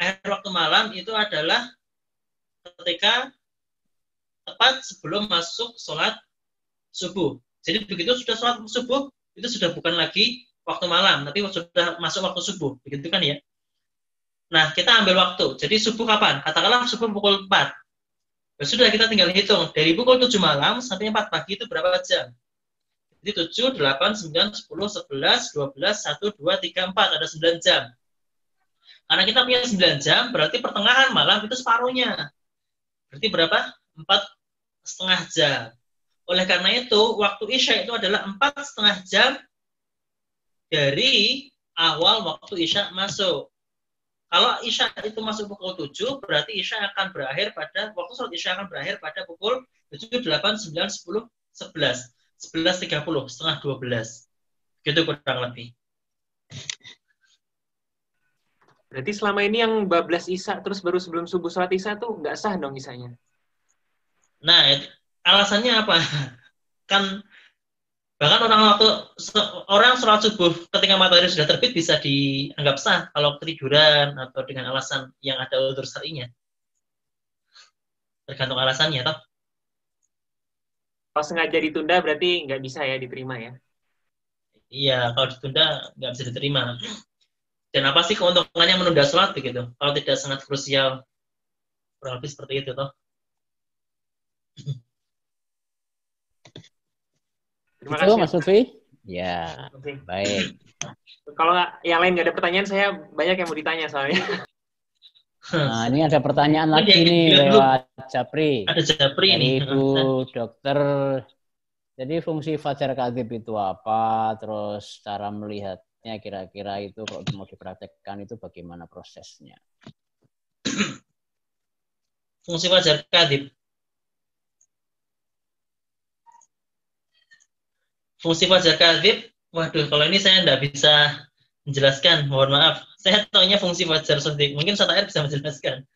Akhir waktu malam itu adalah ketika tepat sebelum masuk sholat subuh. Jadi begitu sudah sholat subuh, itu sudah bukan lagi waktu malam, tapi sudah masuk waktu subuh. Begitu kan ya? Nah, kita ambil waktu. Jadi subuh kapan? Katakanlah subuh pukul 4. Ya sudah, kita tinggal hitung. Dari pukul 7 malam sampai 4 pagi itu berapa jam? Jadi 7, 8, 9, 10, 11, 12, 1, 2, 3, 4. Ada 9 jam. Karena kita punya 9 jam, berarti pertengahan malam itu separuhnya. Berarti berapa? 4,5 jam. Oleh karena itu, waktu isya itu adalah 4,5 jam dari awal waktu isya masuk. Kalau isya itu masuk pukul 7, berarti isya akan berakhir pada, waktu sholat isya akan berakhir pada pukul 7, 8, 9, 10, 11. 11.30, setengah 12. Gitu kurang lebih. Berarti selama ini yang bablas isya terus baru sebelum subuh sholat isya tuh nggak sah dong isyanya? Nah, alasannya apa? Kan bahkan orang sholat subuh ketika matahari sudah terbit bisa dianggap sah kalau ketiduran atau dengan alasan yang ada udzur syar'inya. Tergantung alasannya, toh. Kalau sengaja ditunda berarti nggak bisa ya diterima ya? Iya, kalau ditunda nggak bisa diterima. Dan apa sih keuntungannya menunda sholat begitu? Kalau tidak sangat krusial, kurang lebih seperti itu, toh. Terima kasih, Mas Lutfi. Ya, baik. Kalau yang lain nggak ada pertanyaan, saya banyak yang mau ditanya soalnya. Nah, ini ada pertanyaan lagi nih lewat Japri. Ada Japri nih. Ibu dokter. Jadi fungsi fajar kadzib itu apa? Terus cara melihatnya kira-kira itu kalau mau dipraktekkan itu bagaimana prosesnya? Fungsi fajar kadzib. Fungsi fajar kadzib, waduh, kalau ini saya tidak bisa menjelaskan, mohon maaf. Saya tahunya fungsi fajar shadiq. Mungkin Ustaz Air bisa menjelaskan.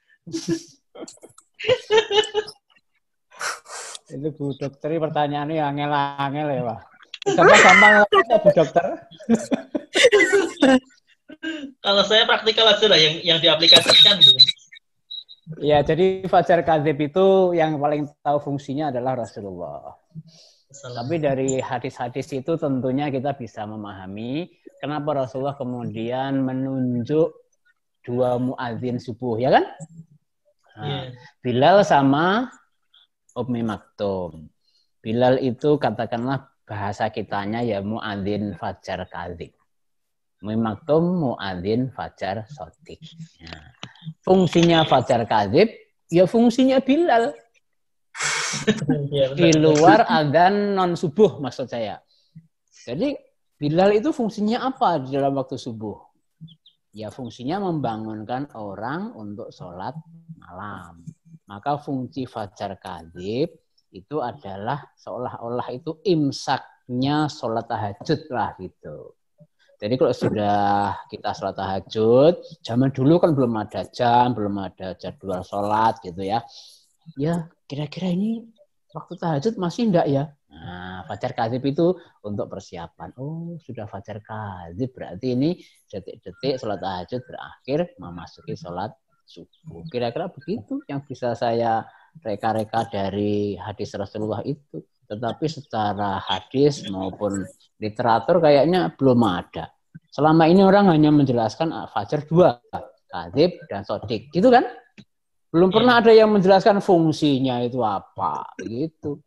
Itu Bu Dokter, pertanyaannya angel-angel ya, Pak. Gampang-gampang Bu Dokter. Kalau saya praktikal aja lah yang diaplikasikan gitu. Ya, jadi fajar kadzib itu yang paling tahu fungsinya adalah Rasulullah. Tapi dari hadis-hadis itu tentunya kita bisa memahami kenapa Rasulullah kemudian menunjuk 2 muadzin subuh, ya kan? Nah, Bilal sama Ummi Maktum. Bilal itu katakanlah bahasa kitanya ya muadzin fajar kadzib. Ummi Maktum muadzin fajar shadiq. Nah, fungsinya fajar kadzib ya fungsinya Bilal. Di luar adzan non subuh maksud saya. Jadi Bilal itu fungsinya apa di dalam waktu subuh? Ya fungsinya membangunkan orang untuk sholat malam. Maka fungsi fajar kadzib itu adalah seolah-olah itu imsaknya sholat tahajud lah gitu. Jadi kalau sudah kita sholat tahajud, zaman dulu kan belum ada jam, belum ada jadwal sholat gitu ya. Ya kira-kira ini waktu tahajud masih enggak ya? Nah, fajar kadzib itu untuk persiapan. Oh, sudah fajar kadzib berarti ini detik-detik sholat tahajud berakhir memasuki sholat subuh. Kira-kira begitu yang bisa saya reka-reka dari hadis Rasulullah itu. Tetapi secara hadis maupun literatur kayaknya belum ada. Selama ini orang hanya menjelaskan fajar 2, kadzib dan sodik, gitu kan? Belum pernah ada yang menjelaskan fungsinya itu apa, begitu.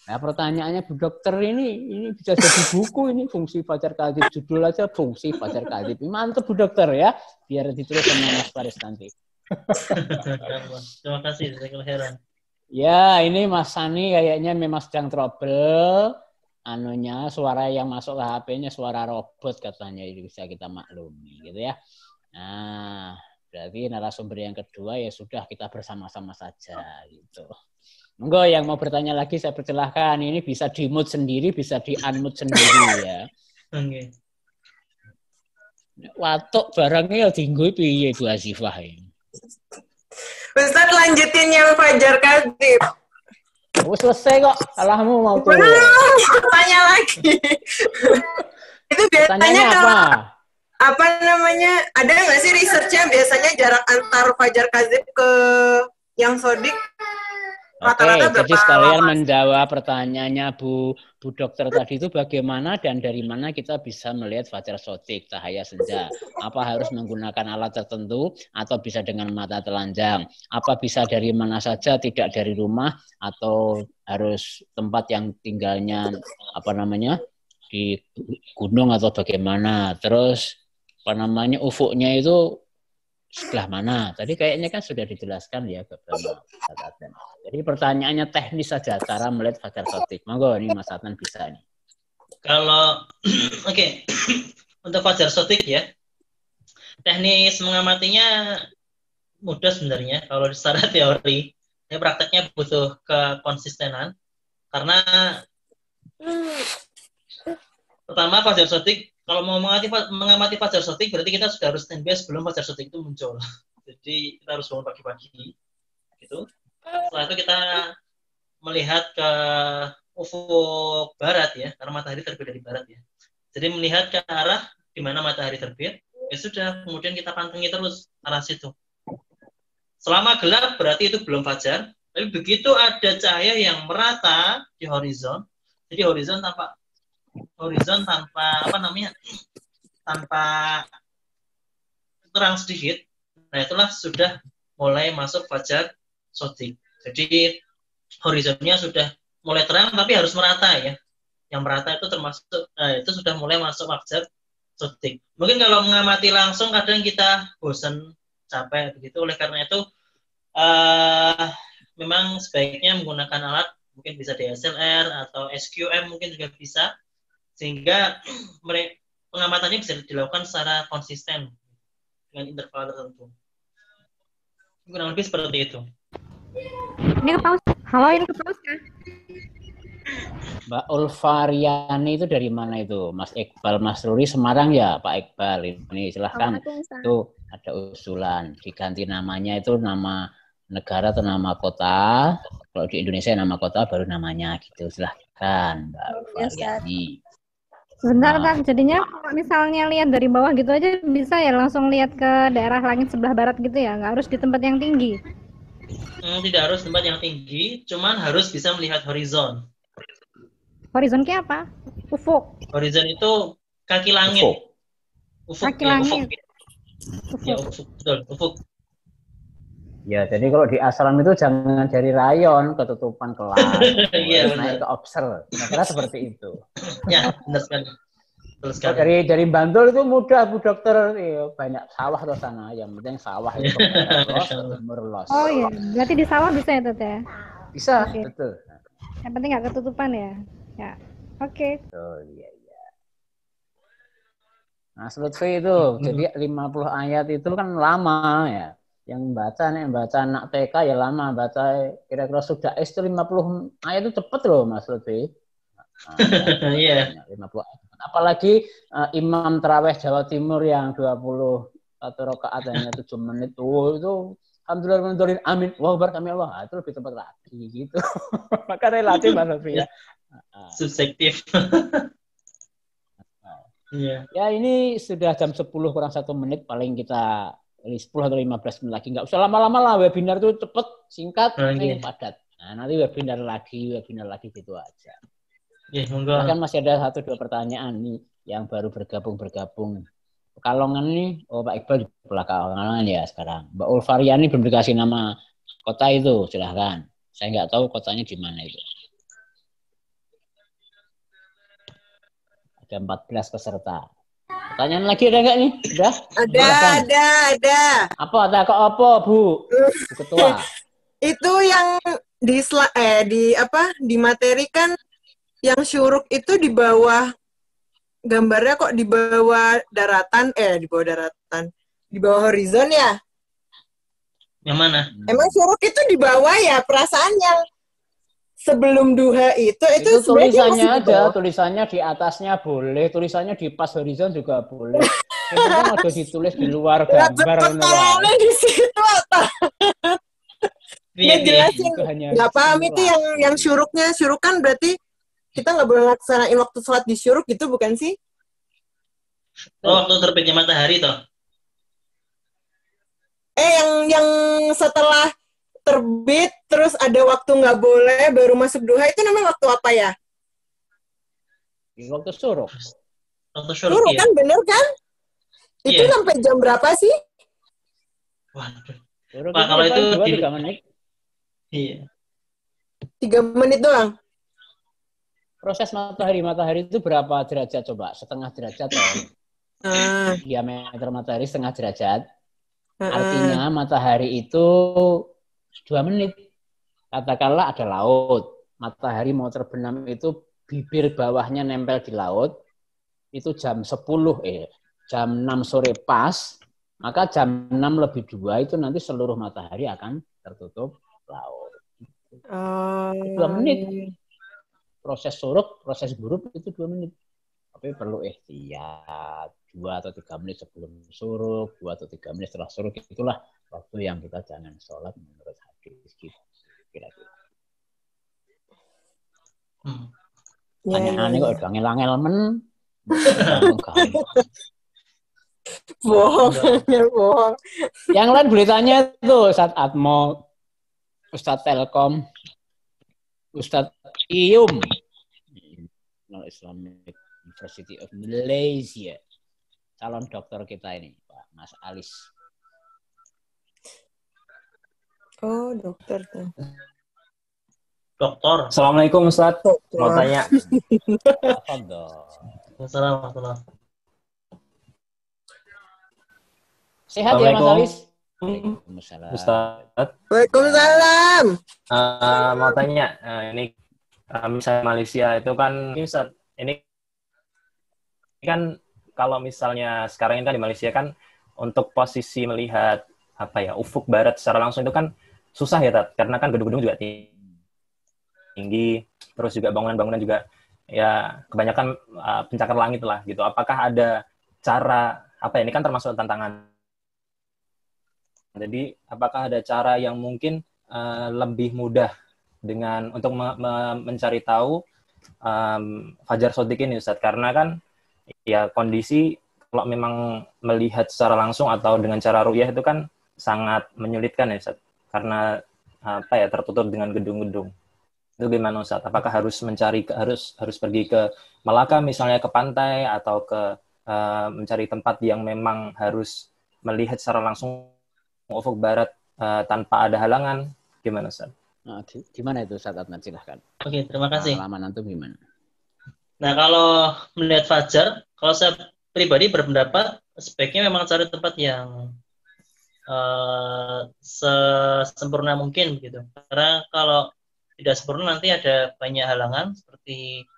Nah, pertanyaannya Bu Dokter ini bisa jadi buku ini, fungsi fajar kadzib, judul aja fungsi fajar kadzib. Mantap Bu Dokter ya, biar ditulis sama Mas Faris nanti. Terima kasih, saya heran. Ya, ini Mas Sani kayaknya memang sedang trouble. Suara yang masuk ke HP-nya suara robot katanya, itu bisa kita maklumi gitu ya. Nah, berarti narasumber yang kedua ya sudah kita bersama-sama saja gitu. Monggo yang mau bertanya lagi saya persilahkan. Ini bisa di-mute sendiri, bisa di-unmute sendiri ya. Oke. Watuk barangnya ya tinggu piye Bu Azifah ini. Ustaz lanjutin yang fajar kadzib. Oh, selesai kok. Salahmu mau turun. Tanya lagi. Itu biasanya apa namanya? Ada nggak sih research-nya biasanya jarak antar fajar kadzib ke yang sodik? Oke, jadi sekalian menjawab pertanyaannya Bu Dokter tadi itu bagaimana dan dari mana kita bisa melihat fajar sodik, cahaya senja. Apa harus menggunakan alat tertentu atau bisa dengan mata telanjang? Apa bisa dari mana saja, tidak dari rumah atau harus tempat yang tinggalnya di gunung atau bagaimana? Terus ufuknya itu sebelah mana? Tadi kayaknya kan sudah dijelaskan ya beberapa catatan. Jadi pertanyaannya teknis saja cara melihat fajar sodik. Monggo ini Mas Adnan bisa nih. Kalau oke. Untuk fajar sodik ya. Teknis mengamatinya mudah sebenarnya kalau secara teori. Ini prakteknya butuh kekonsistenan karena pertama fajar sodik kalau mau mengamati fajar sodik berarti kita sudah harus standby sebelum fajar sodik itu muncul. Jadi kita harus bangun pagi-pagi gitu. Setelah itu kita melihat ke ufuk barat ya, karena matahari terbit dari barat ya. Jadi melihat ke arah di mana matahari terbit, ya sudah, kemudian kita pantengin terus arah situ. Selama gelap berarti itu belum fajar, tapi begitu ada cahaya yang merata di horizon, jadi horizon tanpa tanpa terang sedikit, nah itulah sudah mulai masuk fajar sodik. Jadi horizonnya sudah mulai terang tapi harus merata ya. Yang merata itu termasuk itu sudah mulai masuk fajar sodik. Mungkin kalau mengamati langsung kadang kita bosan, capek begitu. Oleh karena itu memang sebaiknya menggunakan alat, mungkin bisa DSLR atau SQM mungkin juga bisa, sehingga pengamatannya bisa dilakukan secara konsisten dengan interval tertentu. Kurang lebih seperti itu. Ini ke paus. Halo, ini ke paus kan? Mbak Ulfariani itu dari mana itu? Mas Iqbal Masruri Semarang ya, Pak Iqbal. Ini silahkan. Itu ada usulan diganti namanya itu nama negara atau nama kota. Kalau di Indonesia nama kota baru namanya gitu. Silahkan Mbak Ulfariani. Sebentar kan, jadinya kalau misalnya lihat dari bawah gitu aja bisa ya langsung lihat ke daerah langit sebelah barat gitu ya, nggak harus di tempat yang tinggi. Tidak harus tempat yang tinggi, cuman harus bisa melihat horizon. Horizon kayak apa? Ufuk. Horizon itu kaki langit. Ufuk. Kaki langit. Ufuk. Ya, ufuk. Betul, ufuk. Ya, jadi kalau di asram itu jangan dari rayon ketutupan kelas, Iya, naik ke obser. Kira-kira seperti itu. Ya, benar sekali. Oh, dari Bantul itu mudah Bu Dokter, banyak sawah di sana. Yang penting sawah itu los. Oh iya, berarti di sawah bisa ya Tete? Bisa, okay. Betul. Yang penting nggak ketutupan ya. Ya, oke. Oh iya. Nah, Lutfi itu, jadi 50 ayat itu kan lama ya. Yang baca anak TK ya lama, baca kira-kira sudah itu 50 ayat itu cepet loh Mas Lutfi. Iya. 50 ayat. Apalagi imam tarawih Jawa Timur yang 20 rakaat hanya 7 menit itu alhamdulillah amin wah bar kami Allah itu lebih cepat lagi gitu. Maka relatif Mas Lutfi ya. Subjektif. Ya ini sudah jam 10 kurang 1 menit paling kita 10 atau 15 menit lagi. Nggak usah lama-lama lah, webinar itu cepet, singkat, padat. Nah, nanti webinar lagi gitu aja. Bahkan masih ada 1-2 pertanyaan nih yang baru bergabung. Pekalongan nih, Pak Iqbal di Pekalongan ya sekarang. Mbak Ulfariani belum dikasih nama kota itu, silahkan. Saya nggak tahu kotanya di mana itu. Ada 14 peserta. Pertanyaan lagi ada nggak nih? Udah? Ada. Apa, Bu? Bu Ketua. Itu yang di materi kan yang syuruk itu di bawah gambarnya kok di bawah daratan, di bawah horizon ya? Yang mana? Emang syuruk itu di bawah ya? Perasaan yang sebelum duha itu tulisannya aja, tulisannya di atasnya boleh, tulisannya di pas horizon juga boleh. Yang ada ditulis di luar gambar. Di situ atau? Ngejelasin, nggak paham itu yang syuruknya. Syuruk kan berarti kita nggak boleh laksanain waktu sholat di syuruk gitu, bukan sih? Waktu terbitnya matahari toh? Yang setelah terbit terus ada waktu nggak boleh baru masuk duha itu namanya waktu apa ya? Waktu syuruk. Syuruk ya? Kan bener kan? Itu sampai jam berapa sih? Waduh. Pak, kalau itu 3 menit. Iya. 3 menit doang. Proses matahari itu berapa derajat coba? Setengah derajat toh. Diameter matahari setengah derajat. Artinya matahari itu 2 menit. Katakanlah ada laut. Matahari mau terbenam itu bibir bawahnya nempel di laut. Itu jam 6 sore pas. Maka jam 6 lebih 2 itu nanti seluruh matahari akan tertutup laut. 2 menit. Proses suruk, proses gurub itu 2 menit. Tapi perlu ihtiyat. 2 atau 3 menit sebelum suruk, 2 atau 3 menit setelah suruk, itulah waktu yang kita jangan sholat menurut hadis gitu. Kira-kira. Tanyaan kok udah ngel-ngel men. Bohong. Yang lain boleh tanya tuh, Ustadz Atmo, Ustadz Telkom, Ustadz Iyum, Islamic University of Malaysia. Calon dokter kita ini, Pak Mas Alis. Oh, dokter tuh. Dokter. Assalamualaikum Ustaz. Mau tanya. Assalamualaikum. Sehat ya Mas Alis? Waalaikumsalam. Ustaz. Waalaikumsalam. Mau tanya, ini misalnya Malaysia itu kan, Ustaz, ini kan kalau misalnya sekarang ini kan di Malaysia kan untuk posisi melihat ufuk barat secara langsung itu kan susah ya, Tat, karena kan gedung-gedung juga tinggi, terus juga bangunan-bangunan juga ya kebanyakan pencakar langit lah gitu. Apakah ada cara ini kan termasuk tantangan. Jadi apakah ada cara yang mungkin lebih mudah untuk mencari tahu Fajar Shodiq ini, Ustaz, karena kan ya kondisi kalau memang melihat secara langsung atau dengan cara ru'yah itu kan sangat menyulitkan ya, Ustaz, karena tertutup dengan gedung-gedung. Itu gimana, Ustaz? Apakah harus harus pergi ke Melaka misalnya, ke pantai, atau ke mencari tempat yang memang harus melihat secara langsung ufuk barat tanpa ada halangan? Gimana, Ustaz? Nah, gimana itu, Ustaz Adnan? Silahkan. Oke, terima kasih. Pengalaman antum gimana? Nah, kalau melihat fajar, kalau saya pribadi berpendapat sebaiknya memang cari tempat yang sesempurna mungkin gitu. Karena kalau tidak sempurna nanti ada banyak halangan seperti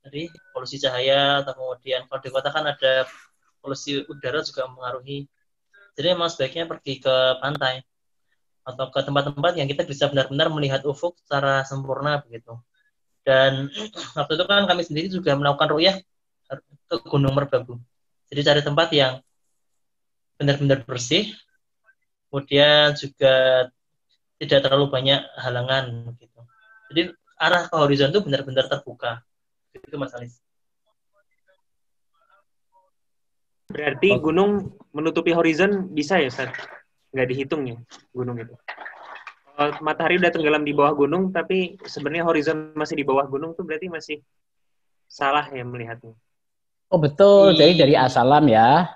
tadi polusi cahaya, atau kemudian kalau di kota kan ada polusi udara juga mempengaruhi. Jadi memang sebaiknya pergi ke pantai atau ke tempat-tempat yang kita bisa benar-benar melihat ufuk secara sempurna begitu. Dan waktu itu kan kami sendiri juga melakukan ru'yah ke Gunung Merbabu. Jadi cari tempat yang benar-benar bersih, kemudian juga tidak terlalu banyak halangan gitu. Jadi arah ke horizon itu benar-benar terbuka. Itu Mas Alis. Berarti gunung menutupi horizon bisa ya, Ustaz? Nggak dihitung ya gunung itu. Kalau matahari udah tenggelam di bawah gunung, tapi sebenarnya horizon masih di bawah gunung tuh berarti masih salah ya melihatnya. Oh betul, jadi dari asalam ya.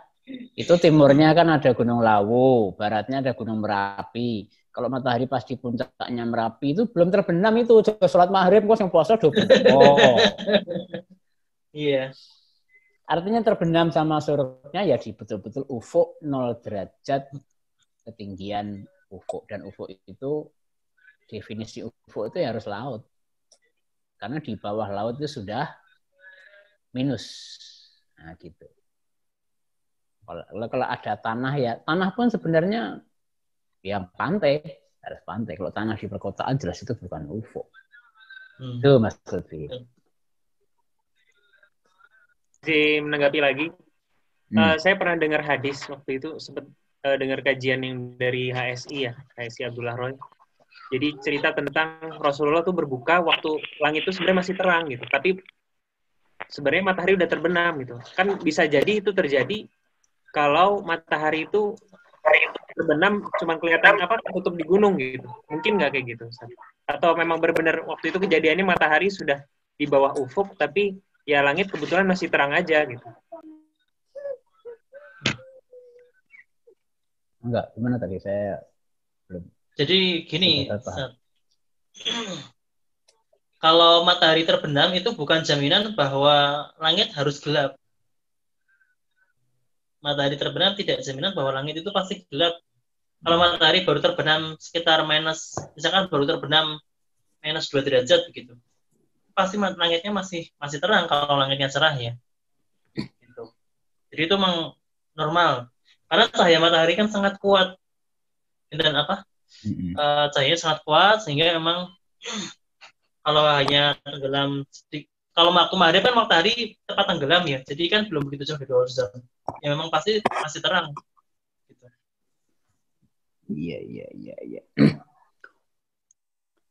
Itu timurnya kan ada Gunung Lawu, baratnya ada Gunung Merapi. Kalau matahari pas di puncaknya Merapi itu belum terbenam itu. Sholat maghrib kok yang puasa udah oh. Iya. Artinya terbenam sama surutnya ya di betul-betul ufuk 0 derajat ketinggian ufuk. Dan ufuk itu, definisi ufuk itu ya harus laut. Karena di bawah laut itu sudah minus. Nah gitu. Kalau ada tanah ya, tanah pun sebenarnya yang pantai, harus pantai. Kalau tanah di perkotaan jelas itu bukan ufuk. Itu Mas Lutfi. Menanggapi lagi, saya pernah dengar hadis waktu itu, sempat dengar kajian yang dari HSI ya, HSI Abdullah Roy. Jadi cerita tentang Rasulullah tuh berbuka waktu langit itu sebenarnya masih terang gitu, tapi sebenarnya matahari udah terbenam gitu. Kan bisa jadi itu terjadi kalau matahari itu terbenam cuma kelihatan tutup di gunung gitu. Mungkin nggak kayak gitu, Ustaz? Atau memang benar-benar waktu itu kejadiannya matahari sudah di bawah ufuk, tapi ya langit kebetulan masih terang aja gitu. Enggak, gimana tadi saya belum. Jadi gini, kalau matahari terbenam itu bukan jaminan bahwa langit harus gelap. Matahari terbenam tidak jaminan bahwa langit itu pasti gelap. Kalau matahari baru terbenam sekitar misalkan baru terbenam -2 derajat begitu, pasti langitnya masih terang kalau langitnya cerah ya. Gitu. Jadi itu memang normal. Karena cahaya matahari kan sangat kuat dan cahayanya sangat kuat sehingga memang kalau hanya tenggelam kalau waktu maghrib kan matahari tepat tenggelam ya, jadi kan belum begitu jauh dari horizon. Ya memang pasti masih terang. Gitu. Iya.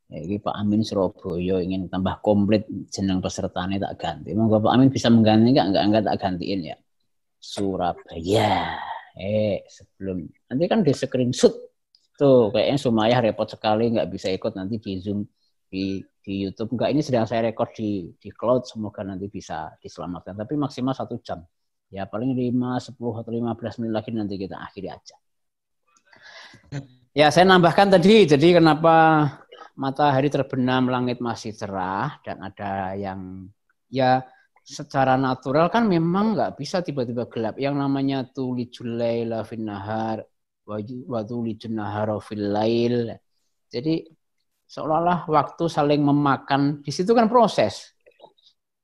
Ya, ini Pak Amin Surabaya ingin tambah komplit jeneng pesertanya tak ganti. Emang Bapak Amin bisa mengganti enggak tak gantiin ya. Surabaya. Sebelum nanti kan di screenshot tuh kayaknya Sumayah repot sekali nggak bisa ikut nanti di Zoom di YouTube. Enggak, ini sedang saya record di cloud, semoga nanti bisa diselamatkan. Tapi maksimal 1 jam. Ya paling 5, 10 atau 15 menit lagi nanti kita akhiri aja. Ya saya nambahkan tadi, jadi kenapa matahari terbenam langit masih cerah dan ada yang ya secara natural kan memang nggak bisa tiba-tiba gelap. Yang namanya tulijul laila fin nahar wa tulijun nahara fil lail. Jadi seolah-olah waktu saling memakan, di situ kan proses.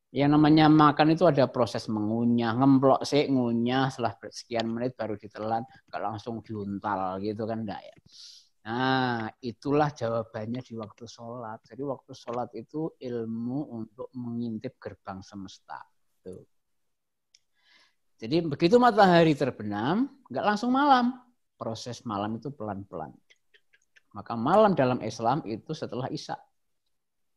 Yang namanya makan itu ada proses mengunyah, ngemplok sih, ngunyah, setelah sekian menit baru ditelan, nggak langsung diuntal gitu kan enggak ya. Nah, itulah jawabannya di waktu sholat. Jadi waktu sholat itu ilmu untuk mengintip gerbang semesta. Tuh. Jadi begitu matahari terbenam, nggak langsung malam. Proses malam itu pelan-pelan. Maka malam dalam Islam itu setelah Isya.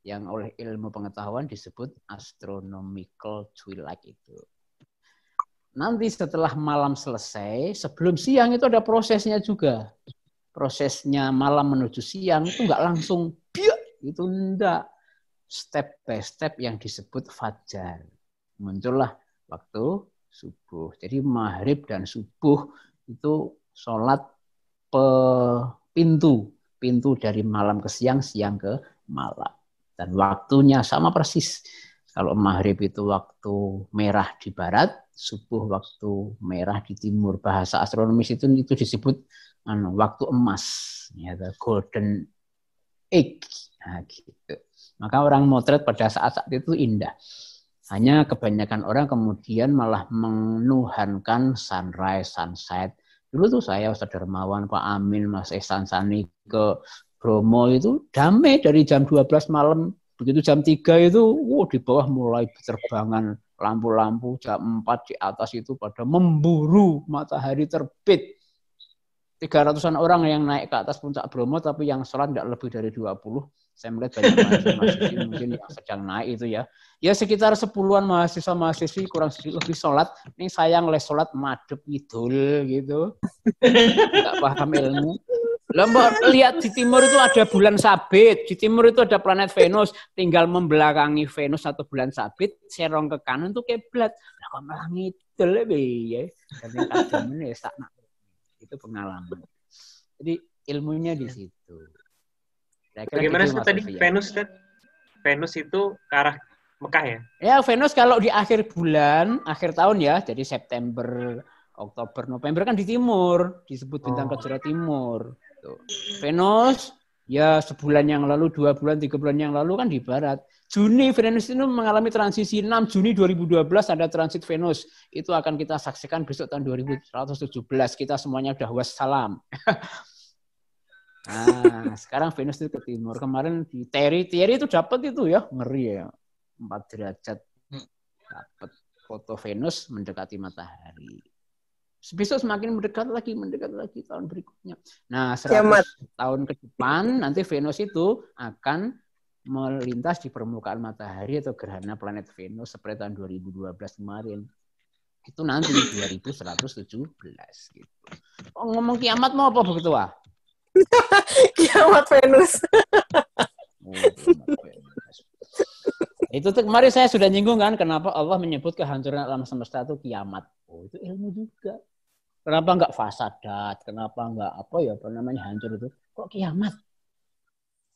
Yang oleh ilmu pengetahuan disebut astronomical twilight itu. Nanti setelah malam selesai, sebelum siang itu ada prosesnya juga. Prosesnya malam menuju siang itu enggak langsung biak, itu enggak. Step by step yang disebut fajar. Muncullah waktu subuh. Jadi maghrib dan subuh itu sholat pintu dari malam ke siang, siang ke malam. Dan waktunya sama persis. Kalau maghrib itu waktu merah di barat, subuh waktu merah di timur. Bahasa astronomis itu disebut waktu emas, ya, golden age. Nah, gitu. Maka orang motret pada saat-saat itu indah. Hanya kebanyakan orang kemudian malah menuhankan sunrise, sunset. Dulu tuh saya Ustaz Darmawan, Pak Amin, Mas Ehsan Sani ke Bromo itu damai dari jam 12 malam. Begitu jam 3 itu, di bawah mulai berterbangan lampu-lampu. Jam 4 di atas itu pada memburu matahari terbit. 300-an orang yang naik ke atas puncak Bromo, tapi yang sholat nggak lebih dari 20. Saya melihat banyak mahasiswa mungkin yang sedang naik itu ya. Ya sekitar 10-an mahasiswa-mahasiswi kurang sedikit lebih sholat. Ini sayang les sholat madep idul gitu. Nggak paham ilmu. Mbak lihat di timur itu ada bulan sabit. Di timur itu ada planet Venus. Tinggal membelakangi Venus atau bulan sabit, serong ke kanan tuh kiblat. Nah kok malah ngidul ya. Itu pengalaman. Jadi ilmunya di situ. Bagaimana sih tadi Venus kan? Venus itu ke arah Mekah ya? Ya Venus kalau di akhir bulan, akhir tahun ya, jadi September, Oktober, November kan di timur, disebut bintang kejora timur. Tuh. Venus ya sebulan yang lalu, 2 bulan, 3 bulan yang lalu kan di barat. Juni Venus itu mengalami transisi 6 Juni 2012 ada transit Venus. Itu akan kita saksikan besok tahun 2117. Kita semuanya udah wassalam. Nah, sekarang Venus itu ke timur. Kemarin di Thierry itu dapat itu ya, ngeri ya. 4 derajat. Dapat foto Venus mendekati matahari. Besok semakin mendekat lagi tahun berikutnya. Nah, 100 tahun ke depan nanti Venus itu akan melintas di permukaan matahari atau gerhana planet Venus seperti tahun 2012 kemarin. Itu nanti 2117 gitu. Oh, ngomong kiamat mau apa begitu ah? Kiamat Venus. Itu kemarin saya sudah nyinggung kan kenapa Allah menyebut kehancuran alam semesta itu kiamat. Oh, itu ilmu juga. Kenapa enggak fasadat? Kenapa enggak hancur itu? Kok kiamat?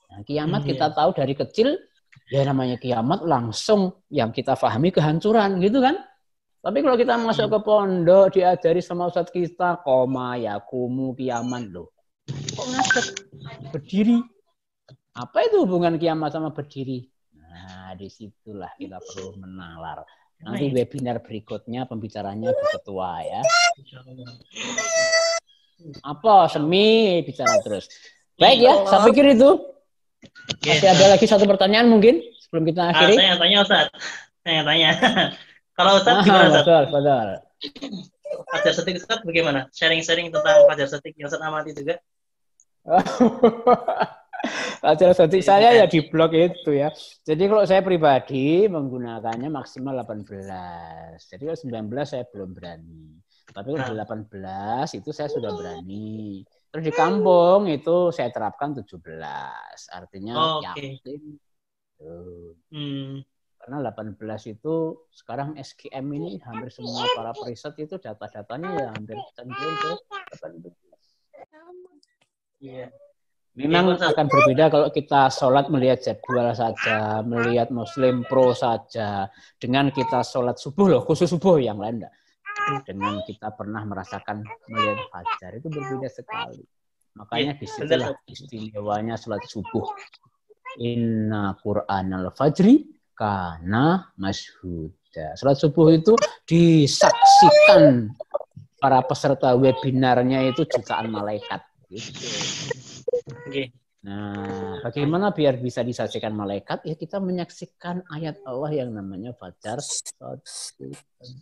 Nah, kiamat kita tahu dari kecil ya namanya kiamat langsung yang kita pahami kehancuran gitu kan? Tapi kalau kita masuk ke pondok diajari sama ustadz kita koma yakumu kiamat loh. Kok ngasih berdiri? Apa itu hubungan kiamat sama berdiri? Nah, disitulah kita perlu menalar. Nanti webinar berikutnya pembicaranya Bu Ketua ya. Apa? Semi bicara terus. Baik ya, saya pikir itu. Masih ada lagi satu pertanyaan mungkin sebelum kita akhiri. Saya tanya Ustaz. Saya tanya. Kalau Ustaz gimana Ustaz? Betul. Fajar Sotik Ustaz bagaimana? Sharing-sharing tentang Fajar Sotik yang Ustaz amati juga. Fajar Sotik saya ya di blog itu ya. Jadi kalau saya pribadi menggunakannya maksimal 18. Jadi kalau 19 saya belum berani. Tapi kalau 18 itu saya sudah berani. Terus di kampung itu saya terapkan 17. Artinya yakin. Karena 18 itu sekarang SGM ini hampir semua para periset itu data-datanya ya hampir cenderung ke 18. Iya. Memang akan berbeda kalau kita sholat melihat jadwal saja, melihat Muslim Pro saja, dengan kita sholat subuh loh, khusus subuh yang lain enggak. Dengan kita pernah merasakan melihat fajar itu berbeda sekali. Makanya disitulah istimewanya sholat subuh. Inna Qur'anal fajri kana masyhuda. Sholat subuh itu disaksikan para peserta webinarnya itu jutaan malaikat. Gitu. Nah, bagaimana biar bisa disaksikan malaikat? Ya kita menyaksikan ayat Allah yang namanya Fajar Sotik.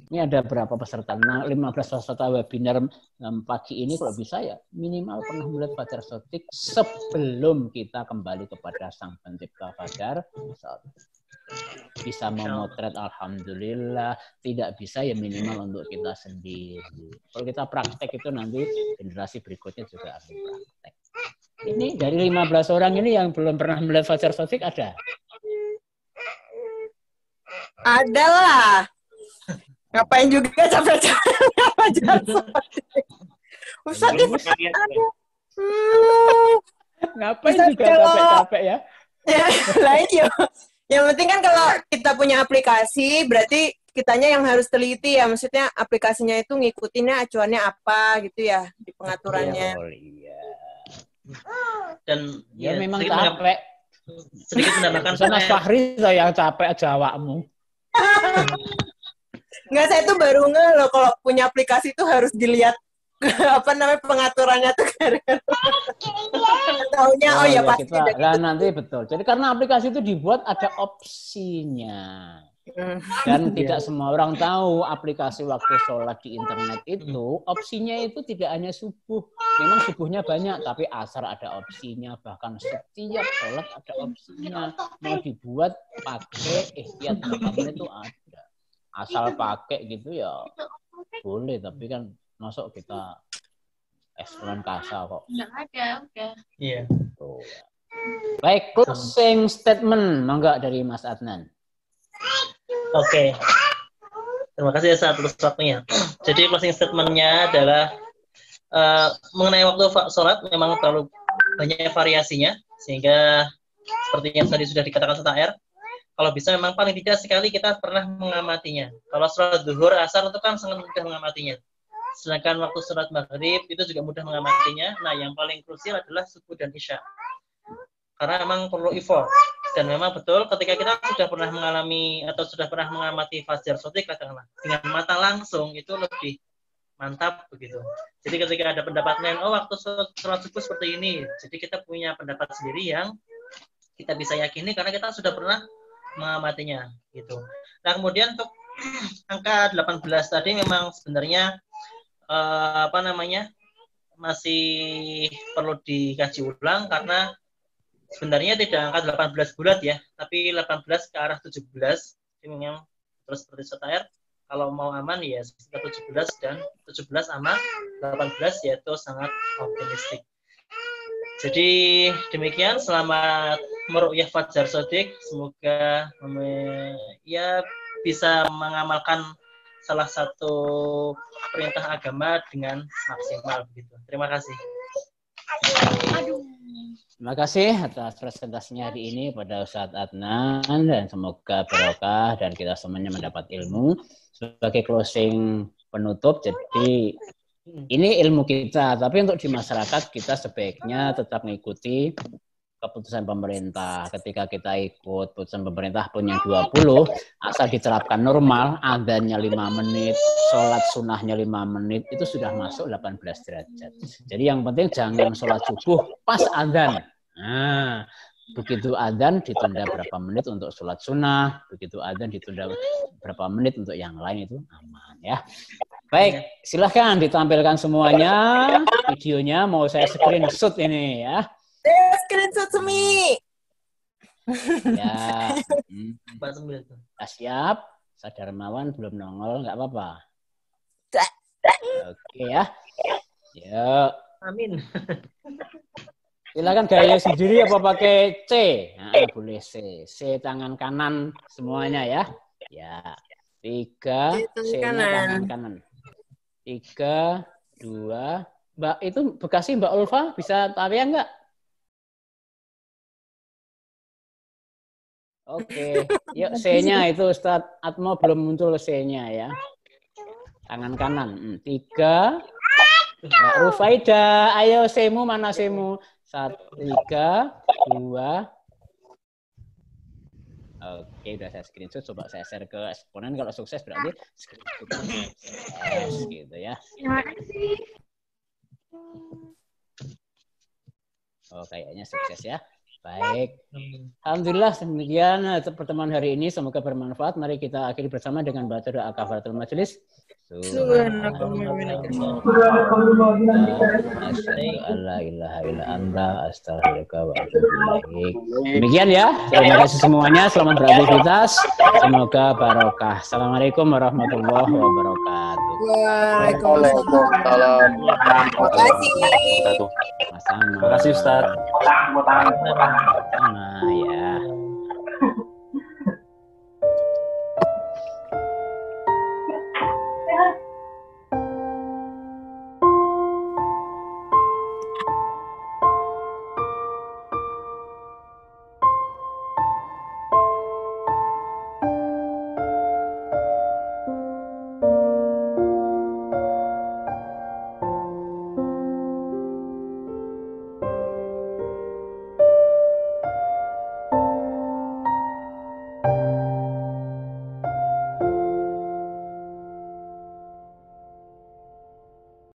Ini ada berapa peserta? 15 peserta webinar pagi ini kalau bisa ya minimal pernah melihat Fajar Sotik sebelum kita kembali kepada Sang Pencipta Fajar Sotik. Bisa memotret alhamdulillah, tidak bisa ya minimal untuk kita sendiri. Kalau kita praktek itu nanti generasi berikutnya juga akan praktek. Ini dari 15 orang ini yang belum pernah melihat Fajar Sotik ada? Ada lah. Ngapain juga capek-capek Fajar Sotik. Ustaz itu ada. Ngapain juga capek-capek ya? Ya, lah iya. Yang penting kan kalau kita punya aplikasi, berarti kitanya yang harus teliti ya. Maksudnya aplikasinya itu ngikutinnya acuannya apa gitu ya di pengaturannya. Iya. Dan ya memang capek. Sedikit menambahkan Mas Fahri saya yang capek aja awakmu. Enggak, saya tuh baru loh kalau punya aplikasi itu harus dilihat pengaturannya tuh taunya pasti kita, nanti betul. Jadi karena aplikasi itu dibuat ada opsinya. Dan tidak semua orang tahu aplikasi waktu sholat di internet itu opsinya itu tidak hanya subuh. Memang subuhnya banyak, tapi asar ada opsinya. Bahkan setiap sholat ada opsinya. Mau dibuat pakai ihtiyat makamnya itu ada. Asal pakai gitu ya boleh, tapi kan masuk kita eksploran kasa kok. Enggak ada, udah. Iya. Tuh. Baik, closing statement mangga dari Mas Adnan. Oke. Terima kasih ya atas waktunya. Jadi closing statement-nya adalah mengenai waktu sholat memang terlalu banyak variasinya, sehingga seperti yang tadi sudah dikatakan Ustaz R, kalau bisa memang paling tidak sekali kita pernah mengamatinya. Kalau sholat zuhur, asar itu kan sangat mudah mengamatinya. Sedangkan waktu sholat maghrib itu juga mudah mengamatinya. Nah, yang paling krusial adalah subuh dan isya. Karena memang perlu effort. Dan memang betul ketika kita sudah pernah mengalami atau sudah pernah mengamati fajar sotik katakanlah dengan mata langsung itu lebih mantap begitu. Jadi ketika ada pendapat lain, oh waktu sholat subuh seperti ini, jadi kita punya pendapat sendiri yang kita bisa yakini karena kita sudah pernah mengamatinya gitu. Nah kemudian untuk angka 18 tadi memang sebenarnya masih perlu dikaji ulang karena sebenarnya tidak angka 18 bulat ya, tapi 18 ke arah 17. Jadi memang terus seperti Sotair, kalau mau aman ya sekitar 17 dan 17 aman, 18 yaitu sangat optimistik. Jadi demikian, selamat meru'yah Fajar Sodik. Semoga ya bisa mengamalkan salah satu perintah agama dengan maksimal begitu. Terima kasih. Terima kasih atas presentasinya hari ini pada Ustadz Adnan dan semoga barokah dan kita semuanya mendapat ilmu. Sebagai closing penutup, jadi ini ilmu kita, tapi untuk di masyarakat kita sebaiknya tetap mengikuti keputusan pemerintah. Ketika kita ikut keputusan pemerintah pun yang 20, asal diterapkan normal, adanya 5 menit, sholat sunnahnya 5 menit, itu sudah masuk 18 derajat. Jadi yang penting jangan sholat subuh pas adzan. Nah, begitu adzan ditunda berapa menit untuk sholat sunnah, begitu adzan ditunda berapa menit untuk yang lain, itu aman ya. Baik, silahkan ditampilkan semuanya videonya. Mau saya screenshot ini ya. Screenshot Semi. Ya. Siap. Sadarmawan belum nongol, nggak apa-apa. Oke ya. Yuk. Amin. Silakan gaya sendiri apa pakai C? Nah, boleh C. C tangan kanan semuanya ya. Ya. 3 C tangan kanan. 3, 2. Mbak itu Bekasi, Mbak Ulfa bisa tarian nggak? Oke, yuk C-nya itu Ustadz Atmo belum muncul C-nya ya. Tangan kanan. 3. Mbak Rufaida, ayo C-mu mana C-mu? 1, 3, 2. Oke, udah saya screenshot, coba saya share ke eksponen. Kalau sukses berarti screenshot sukses gitu ya. Terima kasih. Oh, kayaknya sukses ya. Baik. Alhamdulillah demikian pertemuan hari ini, semoga bermanfaat. Mari kita akhiri bersama dengan baca doa kafaratul majelis. Demikian ya. Terima kasih semuanya. Selamat beraktivitas. Semoga barokah. Assalamualaikum warahmatullahi wabarakatuh. Waalaikumsalam. Terima kasih. Sama-sama. Terima kasih Ustaz.